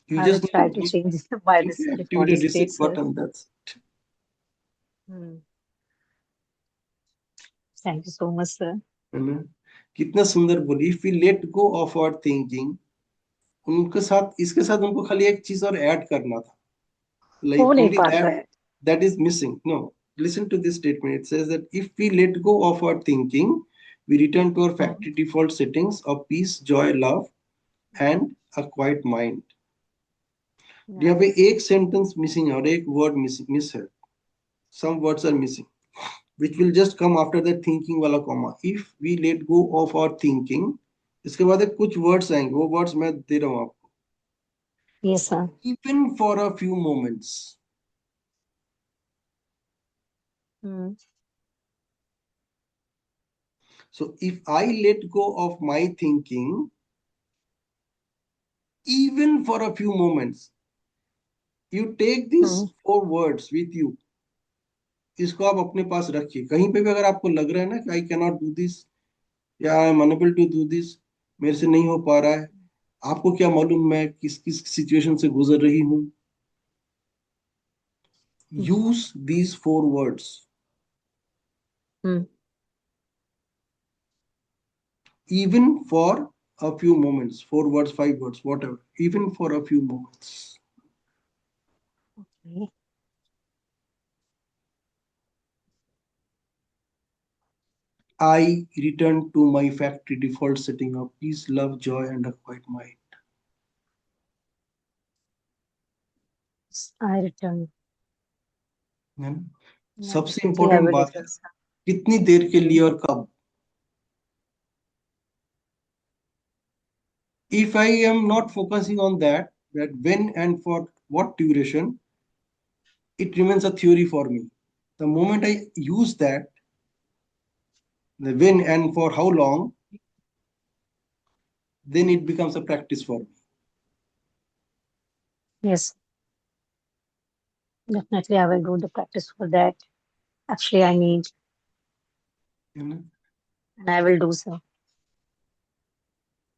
You I will just try to need change my to this activate default a state, reset sir. button. That's Hmm. Thank you so much, sir. है ना? कितना सुंदर बोली, if we let go of our thinking. उनके साथ, इसके साथ उनको खाली एक चीज और ऐड करना था, हो like नहीं only पाता that है। that is missing. No, listen to this statement. It says that if we let go of our thinking, we return to our factory default settings of peace, joy, love, and a quiet mind. यहाँ पे एक sentence missing है और एक word miss है. Some words are missing, which will just come after that thinking वाला comma. If we let go of our thinking, इसके बाद एक कुछ words आएंगे, वो words मैं दे रहा हूँ आपको. Yes, sir. Even for a few moments. So if I let go of my thinking, even for a few moments, you take these 4 words with you. इसको आप अपने पास रखिए. कहीं पे भी अगर आपको लग रहा है ना कि I can not do this या I am unable to do this, मेरे से नहीं हो पा रहा है, आपको क्या मालूम मैं किस किस सिचुएशन से गुजर रही हूँ. Use these 4 words. Even for a few moments. 4 words, 5 words, whatever. Even for a few moments. Okay. I return to my factory default setting of peace, love, joy, and a quiet mind. I return. है ना? Yeah, सबसे definitely I important will बात है return, sir. कितनी देर के लिए और कब. If I am not focusing on that when and for what duration, it remains a theory for me. The moment I use that, the when and for how long, then it becomes a practice for me. Yes, definitely I will do the practice for that. Actually, I need, You know? and I will do so.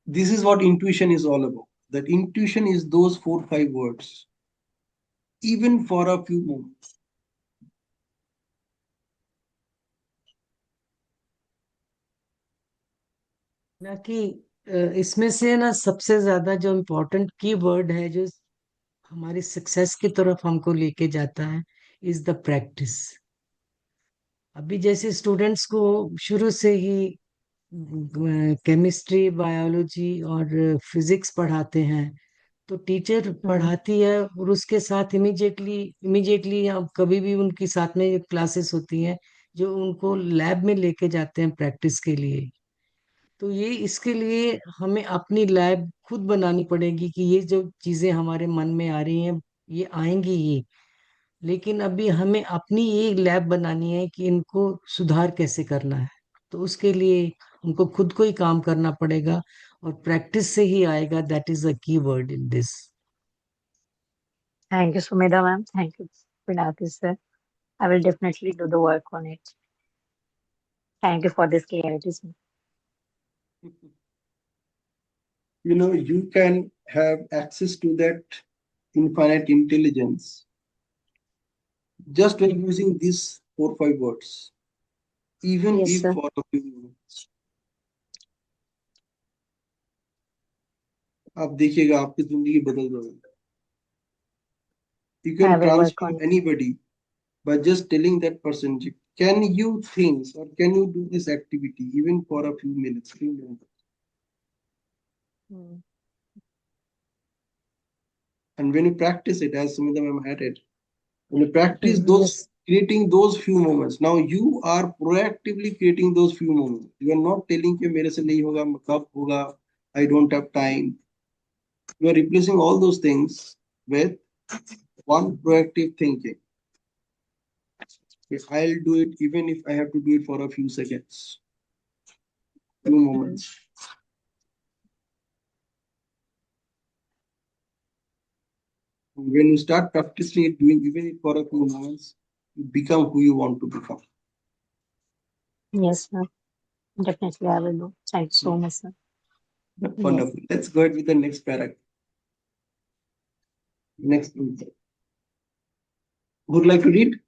This is what intuition is all about. That intuition is those 4 5 words, even for a few moments. ना कि इसमें से ना सबसे ज्यादा जो important की word है जो हमारी सक्सेस की तरफ हमको लेके जाता है इज द प्रैक्टिस. अभी जैसे स्टूडेंट्स को शुरू से ही केमिस्ट्री, बायोलॉजी और फिजिक्स पढ़ाते हैं, तो टीचर पढ़ाती है और उसके साथ इमीडिएटली इमीडिएटली या कभी भी उनकी साथ में क्लासेस होती हैं जो उनको लैब में लेके जाते हैं प्रैक्टिस के लिए. तो ये इसके लिए हमें अपनी लैब खुद बनानी पड़ेगी कि ये जो चीजें हमारे मन में आ रही हैं ये आएंगी ये, लेकिन अभी हमें अपनी ये लैब बनानी है कि इनको सुधार कैसे करना है. तो उसके लिए हमको खुद को ही काम करना पड़ेगा और प्रैक्टिस से ही आएगा. दैट इज अ की word in this. Thank you, Sumedha ma'am. Thank you, Pinaki sir. I will definitely do the work on it. Thank you for this clarity, sir. You know, you can have access to that infinite intelligence just by using these 4 5 words, even Yes, if sir. for a few minutes. आप देखिएगा आपकी जिंदगी बदल जाएगी. You I can will work transform on it. anybody by just telling that person, can you think or can you do this activity even for a few minutes? Few minutes. And when you practice it, as some of them have had it, when you practice those, Yes. creating those few moments, now you are proactively creating those few moments. You are not telling कि मेरे से नहीं होगा, कब होगा, I don't have time. You are replacing all those things with one proactive thinking. Okay, I'll do it even if I have to do it for a few seconds, few moments. When you start practicing it, doing even it for a few moments, you become who you want to become. Yes, sir. Definitely I will do. Thank you so much, sir. Wonderful. Let's go ahead with the next paragraph. Next. Would like to read?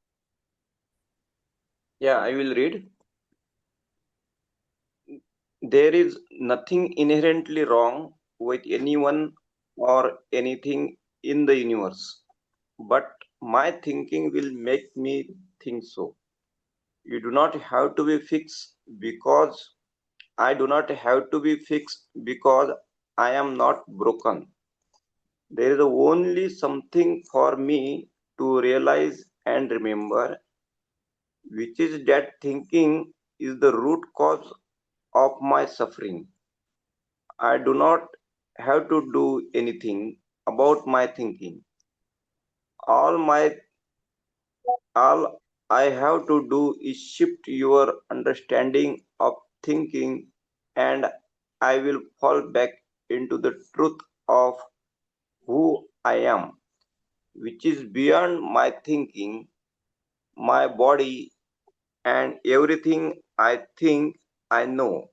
Yeah, I will read. There is nothing inherently wrong with anyone or anything in the universe, but my thinking will make me think so. You do not have to be fixed because I do not have to be fixed because I am not broken. There is only something for me to realize and remember, which is that thinking is the root cause of my suffering. I do not have to do anything about my thinking. All my all I have to do is shift your understanding of thinking, and I will fall back into the truth of who I am, which is beyond my thinking, my body, and everything I think I know.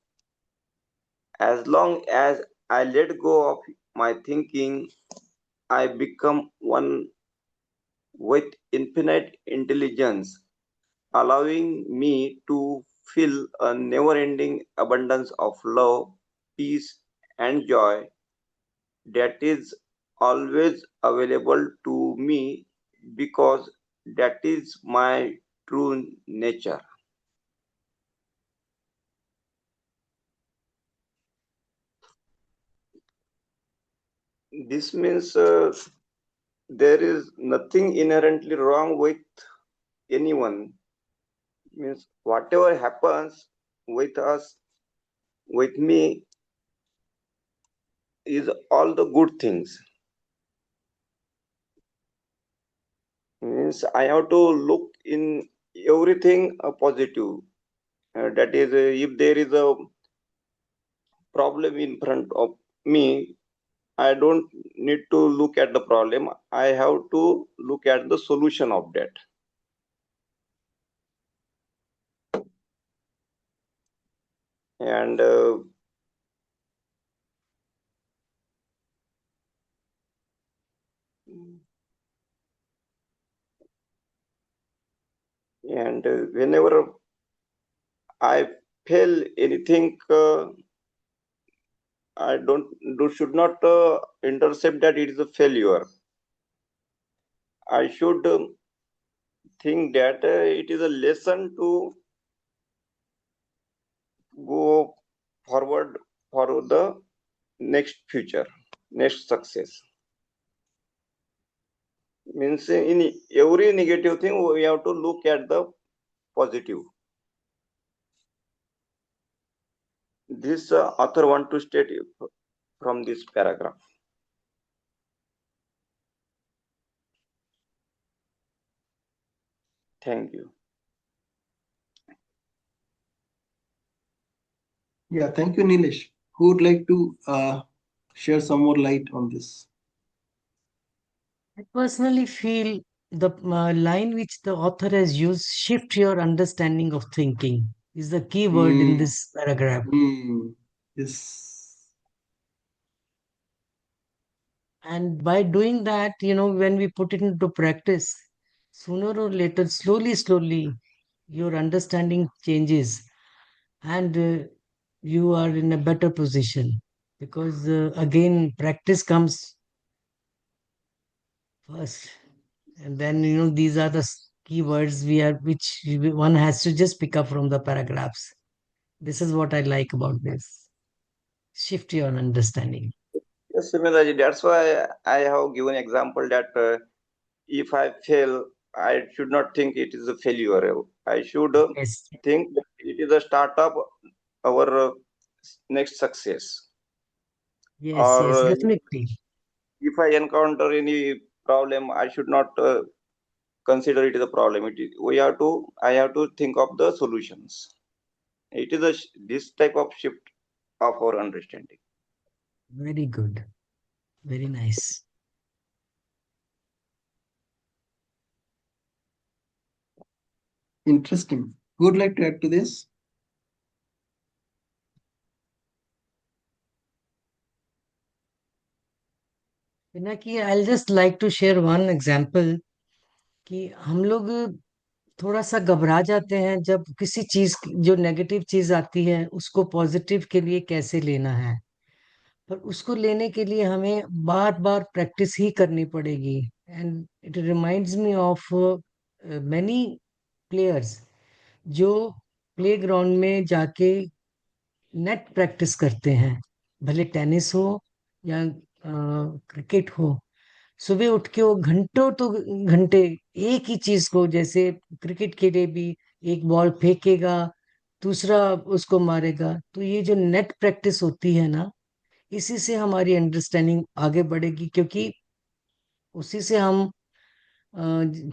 As long as I let go of my thinking, I become one with infinite intelligence, allowing me to feel a never ending abundance of love, peace, and joy that is always available to me because that is my true nature. This means there is nothing inherently wrong with anyone. Means whatever happens with us, with me, is all the good things. Means I have to look in everything positive. That is, if there is a problem in front of me, I don't need to look at the problem. I have to look at the solution of that. And whenever I fail anything, I don't do should not intercept that it is a failure. I should think that it is a lesson to go forward for the next future, next success. Means in every negative thing we have to look at the positive. This author want to state from this paragraph. Thank you. Yeah, thank you, Nilesh. Who would like to share some more light on this? I personally feel the line which the author has used, shift your understanding of thinking, is the key word in Hmm. this paragraph. Yes. And by doing that, when we put it into practice, sooner or later, slowly, your understanding changes and you are in a better position because, again, practice comes first. And then, these are the key words which one has to just pick up from the paragraphs. This is what I like about this. Shift your understanding. Yes, Sumitaji, that's why I have given example that if I fail, I should not think it is a failure. I should Yes, think that it is a start of our next success. Or yes, definitely. if I encounter any problem, I should not consider it as a problem. I have to think of the solutions. It is this type of shift of our understanding. Very good. Very nice. Interesting. Who would like to add to this? Pinaki, I'll just like to share one example कि हम लोग थोड़ा सा घबरा जाते हैं जब किसी चीज जो नेगेटिव चीज आती है उसको पॉजिटिव के लिए कैसे लेना है। पर उसको लेने के लिए हमें बार बार प्रैक्टिस ही करनी पड़ेगी। And it reminds me of many players जो प्लेग्राउंड में जाके नेट प्रैक्टिस करते हैं, भले टेनिस हो या क्रिकेट हो। सुबह उठ के वो घंटों तो घंटे एक ही चीज को, जैसे क्रिकेट के लिए भी एक बॉल फेंकेगा, दूसरा उसको मारेगा। तो ये जो नेट प्रैक्टिस होती है ना, इसी से हमारी अंडरस्टैंडिंग आगे बढ़ेगी, क्योंकि उसी से हम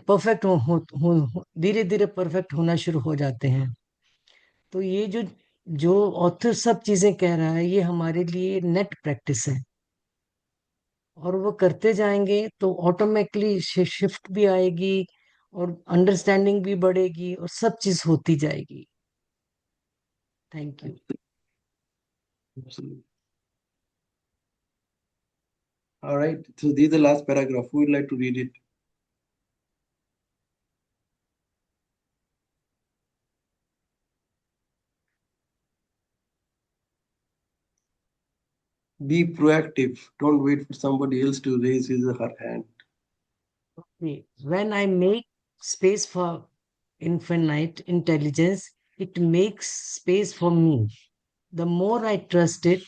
परफेक्ट धीरे धीरे परफेक्ट होना शुरू हो जाते हैं। तो ये जो जो ऑथर सब चीजें कह रहा है, ये हमारे लिए नेट प्रैक्टिस है। और वो करते जाएंगे तो ऑटोमेटिकली शिफ्ट भी आएगी और अंडरस्टैंडिंग भी बढ़ेगी और सब चीज होती जाएगी। Thank you. Absolutely. All right. So this is the last paragraph. Who would like to read it? Be proactive. Don't wait for somebody else to raise his or her hand. When I make space for infinite intelligence, it makes space for me. The more I trust it,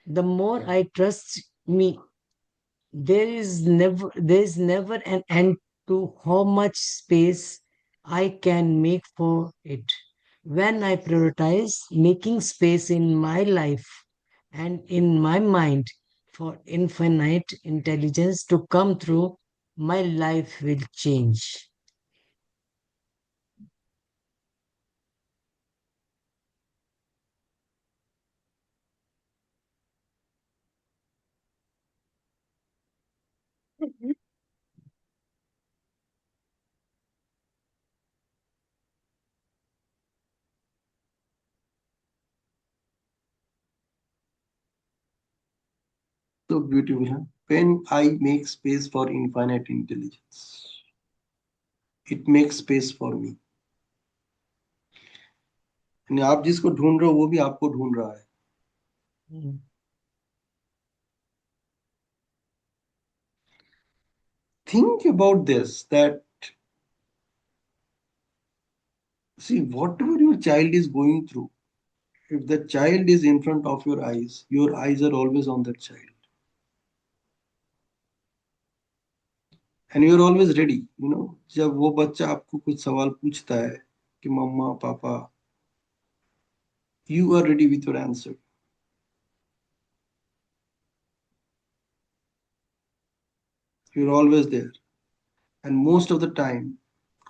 the more I trust me. There is never an end to how much space I can make for it. When I prioritize making space in my life and in my mind for infinite intelligence to come through, my life will change. So beautiful. Huh? When I make space for infinite intelligence, it makes space for me. यानी आप जिसको ढूंढ रहे हो वो भी आपको ढूंढ रहा है. Mm. Think about this, that see, whatever your child is going through, if the child is in front of your eyes are always on that child. And you're always ready. जब वो बच्चा आपको कुछ सवाल पूछता है कि मम्मा पापा, you are ready with your answer. You're always there. And most of the time,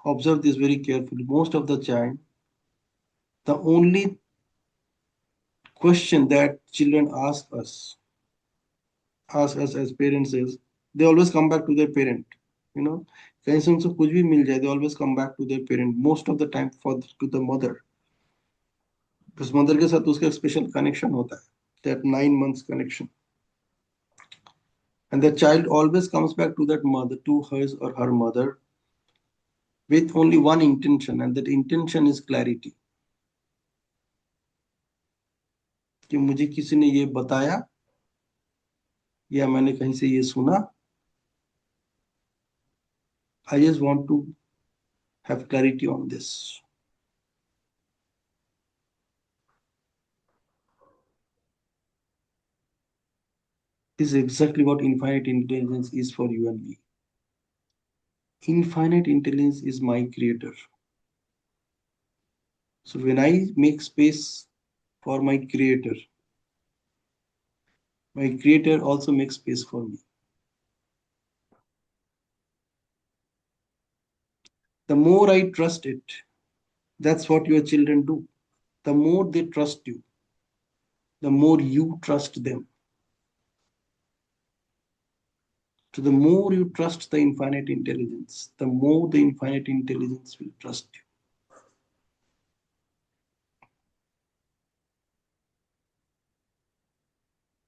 observe this very carefully, most of the time, the only question that children ask us as parents is, they always come back to their parent. You know, कहीं से उनसे कुछ भी मिल जाए, they always come back to their parent. Most of the time to the mother. उस mother के साथ उसका स्पेशल कनेक्शन होता है, that 9 months connection. And the child always comes back to that mother, to hers or her mother, with only one intention, and that intention is clarity. कि मुझे किसी ने ये बताया या मैंने कहीं से ये सुना, I just want to have clarity on this. This is exactly what infinite intelligence is for you and me. Infinite intelligence is my creator. So when I make space for my creator also makes space for me. The more I trust it, that's what your children do. The more they trust you, the more you trust them. So the more you trust the infinite intelligence, the more the infinite intelligence will trust you.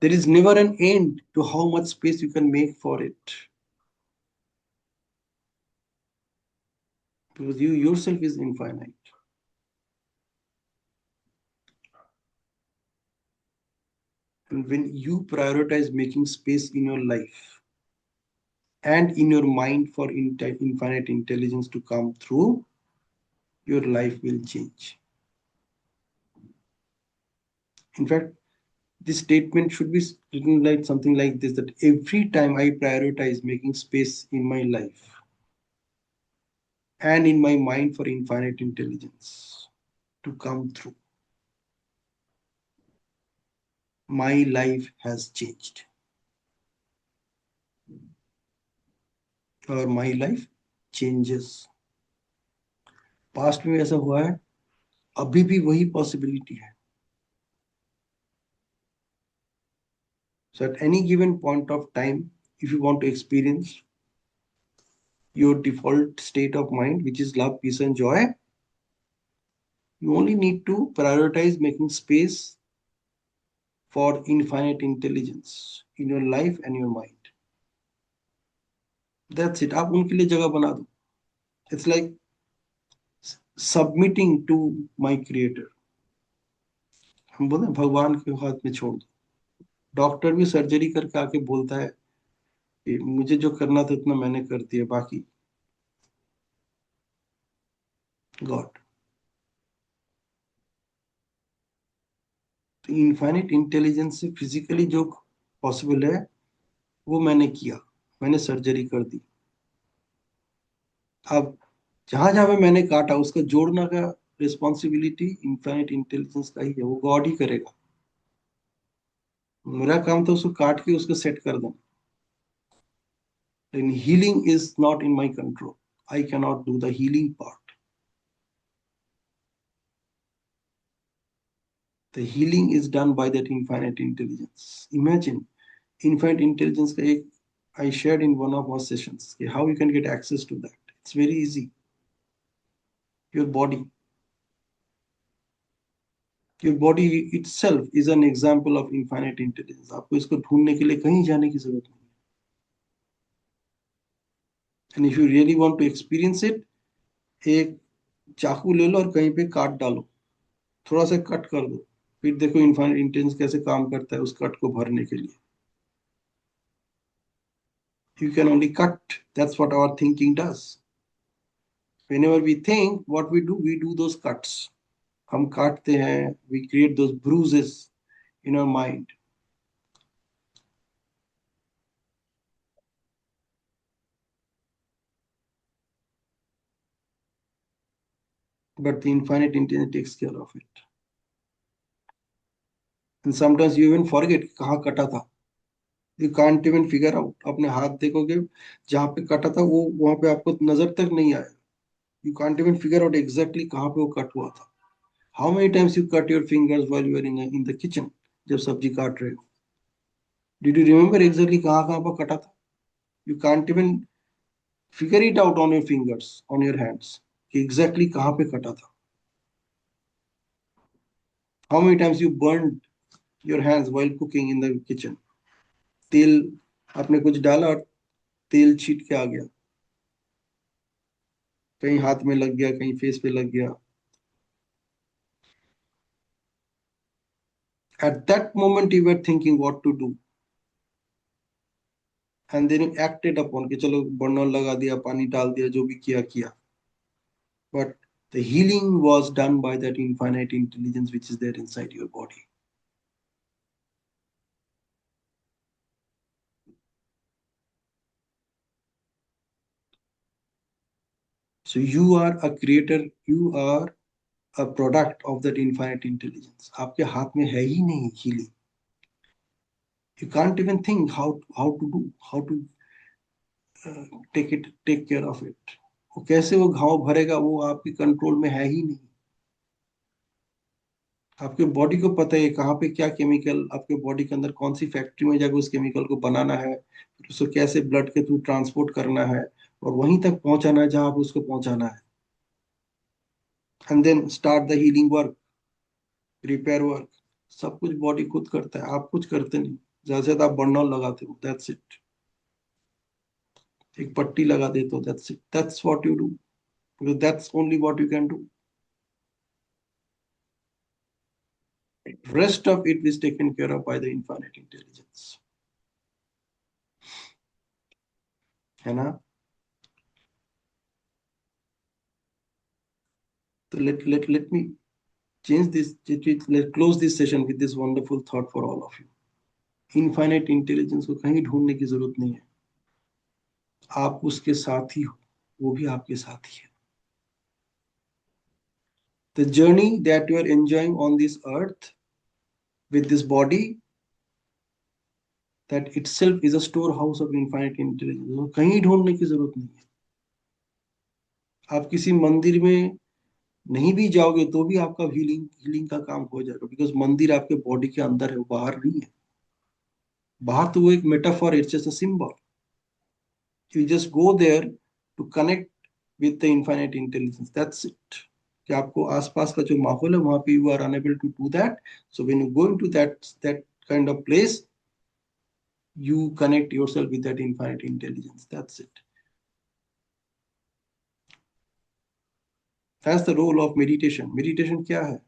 There is never an end to how much space you can make for it. because you yourself is infinite. And when you prioritize making space in your life and in your mind for infinite intelligence to come through, your life will change. In fact, this statement should be written like something like this, that every time I prioritize making space in my life and in my mind for infinite intelligence to come through, my life has changed, or my life changes. Past में ऐसा हुआ है, अभी भी वही possibility है. So at any given point of time, if you want to experience your default state of mind, which is love, peace, and joy, you only need to prioritize making space for infinite intelligence in your life and your mind. That's it. आप उनके लिए जगह बना दो. It's like submitting to my creator. हम बोलते हैं भगवान के हाथ में छोड़ दो. डॉक्टर भी सर्जरी करके आके बोलता है कि मुझे जो करना था इतना मैंने कर दिया, बाकी गॉड. तो इनफाइनाइट इंटेलिजेंस से फिजिकली जो पॉसिबल है वो मैंने किया, मैंने सर्जरी कर दी. अब जहां जहां पे मैंने काटा उसका जोड़ना का रिस्पॉन्सिबिलिटी इनफाइनाइट इंटेलिजेंस का ही है, वो गॉड ही करेगा. मेरा काम था उसको काट के उसको सेट कर देना. लेकिन healing is not in my control. I can not do the healing part. The healing is done by that infinite intelligence. Imagine infinite intelligence का एक I shared in one of our sessions how you can get access to that. It's very easy. Your body. Your body itself is an example of infinite intelligence. आपको इसको ढूंढने के लिए कहीं जाने की जरूरत नहीं. And if you really want to experience it, एक चाकू ले लो और कहीं पे काट डालो, थोड़ा सा कट कर दो, फिर देखो इनफाइनाइट इंटेलिजेंस कैसे काम करता है उस कट को भरने के लिए. You can only cut. That's what our thinking does. Whenever we think, what we do those cuts. हम काटते हैं, we create those bruises in our mind. But the infinite intelligence takes care of it. And sometimes you even forget कहाँ कटा था. You can't even figure out. अपने हाथ देखोगे जहाँ पे कटा था वो वहां पे आपको नजर तक नहीं आया. You can't even figure out exactly कहाँ पे वो कट हुआ था. How many times you cut your fingers while you are in the kitchen जब सब्जी काट रहे हो? Did you remember exactly कहाँ कहाँ पर कटा था? You can't even figure it out on your fingers, on your hands कि exactly कहाँ पे कटा था. How many times you burned your hands while cooking in the kitchen? तेल आपने कुछ डाला और तेल छीट के आ गया, कहीं हाथ में लग गया, कहीं फेस पे लग गया. At that moment you were thinking what to do, and then you acted upon कि चलो बर्नर लगा दिया, पानी डाल दिया, जो भी किया किया. But the healing was done by that infinite intelligence which is there inside your body. So you are a creator, you are a product of that infinite intelligence. आपके हाथ में है ही नहीं healing. You can't even think how to take care of it. वो कैसे वो घाव भरेगा वो आपके कंट्रोल में है ही नहीं. आपके बॉडी को पता है कहाँ पे क्या केमिकल आपके बॉडी के अंदर कौन सी फैक्ट्री में जाकर उस केमिकल को बनाना है, फिर उसको कैसे ब्लड के थ्रू ट्रांसपोर्ट करना है और वहीं तक पहुंचाना है जहां पे उसको पहुंचाना है. And then start the healing work, repair work. सब कुछ बॉडी खुद करता है, आप कुछ करते नहीं. ज्यादा से ज्यादा आप बर्नॉल लगाते हो, दैट्स इट. एक पट्टी लगा देते हो, that's it. That's what you do. because that's only what you can do. Rest of it is taken care of by the infinite intelligence. है ना? So let me change this. Let's close this session with this wonderful thought for all of you. Infinite intelligence को कहीं ढूंढने की जरूरत नहीं है. आप उसके साथ ही हो, वो भी आपके साथ ही है. The journey that you are enjoying on this earth with this body, that itself is a storehouse of infinite intelligence. कहीं ढूंढने की जरूरत नहीं है. आप किसी मंदिर में नहीं भी जाओगे तो भी आपका हीलिंग का काम हो जाएगा, बिकॉज मंदिर आपके बॉडी के अंदर है, वो बाहर नहीं है. बाहर तो वो एक metaphor, it's just a symbol. You just go there to connect with the infinite intelligence. That's it. कि आपको आसपास का जो माहौल है वहां पे you are unable to do that. So when you go into that kind of place, you connect yourself with that infinite intelligence. That's it. That's the role of meditation. Meditation क्या है?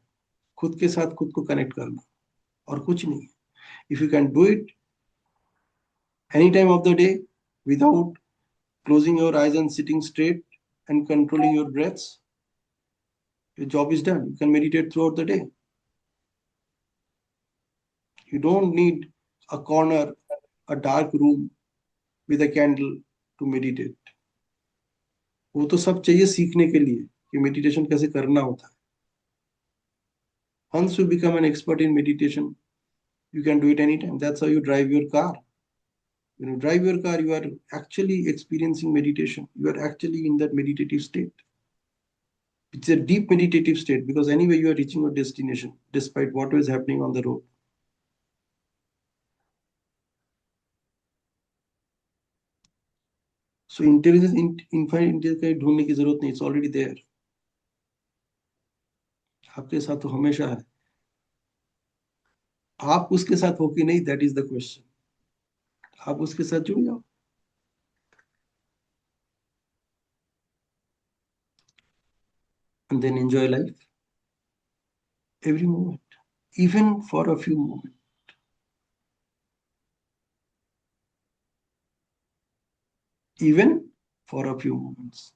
खुद के साथ खुद को कनेक्ट करना और कुछ नहीं. If you can do it any time of the day without closing your eyes and sitting straight and controlling your breaths, your job is done. You can meditate throughout the day. You don't need a corner, a dark room with a candle to meditate. वो तो सब चाहिए सीखने के लिए कि meditation कैसे करना होता है. Once you become an expert in meditation, you can do it anytime. That's how you drive your car. When you drive your car, you are actually experiencing meditation. You are actually in that meditative state. It's a deep meditative state because anyway you are reaching your destination despite what is happening on the road. So intelligence, infinite intelligence कहीं ढूंढने की जरूरत नहीं. It's already there. आपके साथ तो हमेशा है. आप उसके साथ हो कि नहीं, दैट इज द क्वेश्चन. आप उसके साथ जुड़ जाओ. And then enjoy life. Every moment. Even for a few moments. Even for a few moments.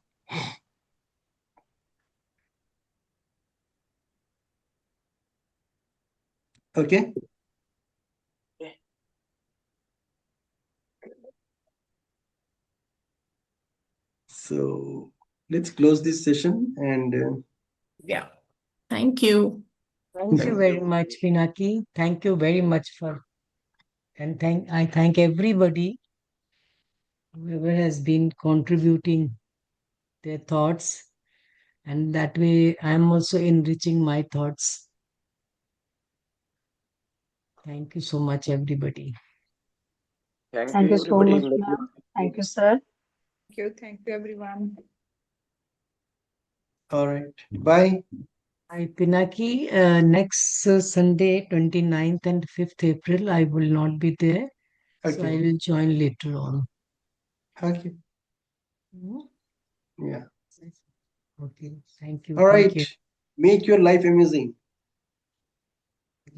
Okay? So let's close this session and Yeah. Thank you. Thank you very much, Pinaki. Thank you very much I thank everybody whoever has been contributing their thoughts, and that way I am also enriching my thoughts. Thank you so much, everybody. Thank Thank you, you so everybody. much, ma'am. Thank you, sir. Thank you, everyone. all right. Bye. Hi, Pinaki. Next Sunday, 29th and 5th April, I will not be there. So I Okay. will join later on. Okay. Hmm? Yeah. Okay. Thank you. All Thank right. you. Make your life amazing.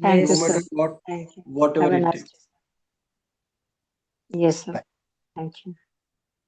Thank No you, Yes. matter sir. what, Thank you. whatever Have a it nice takes. day. Yes, sir. Bye. Thank you.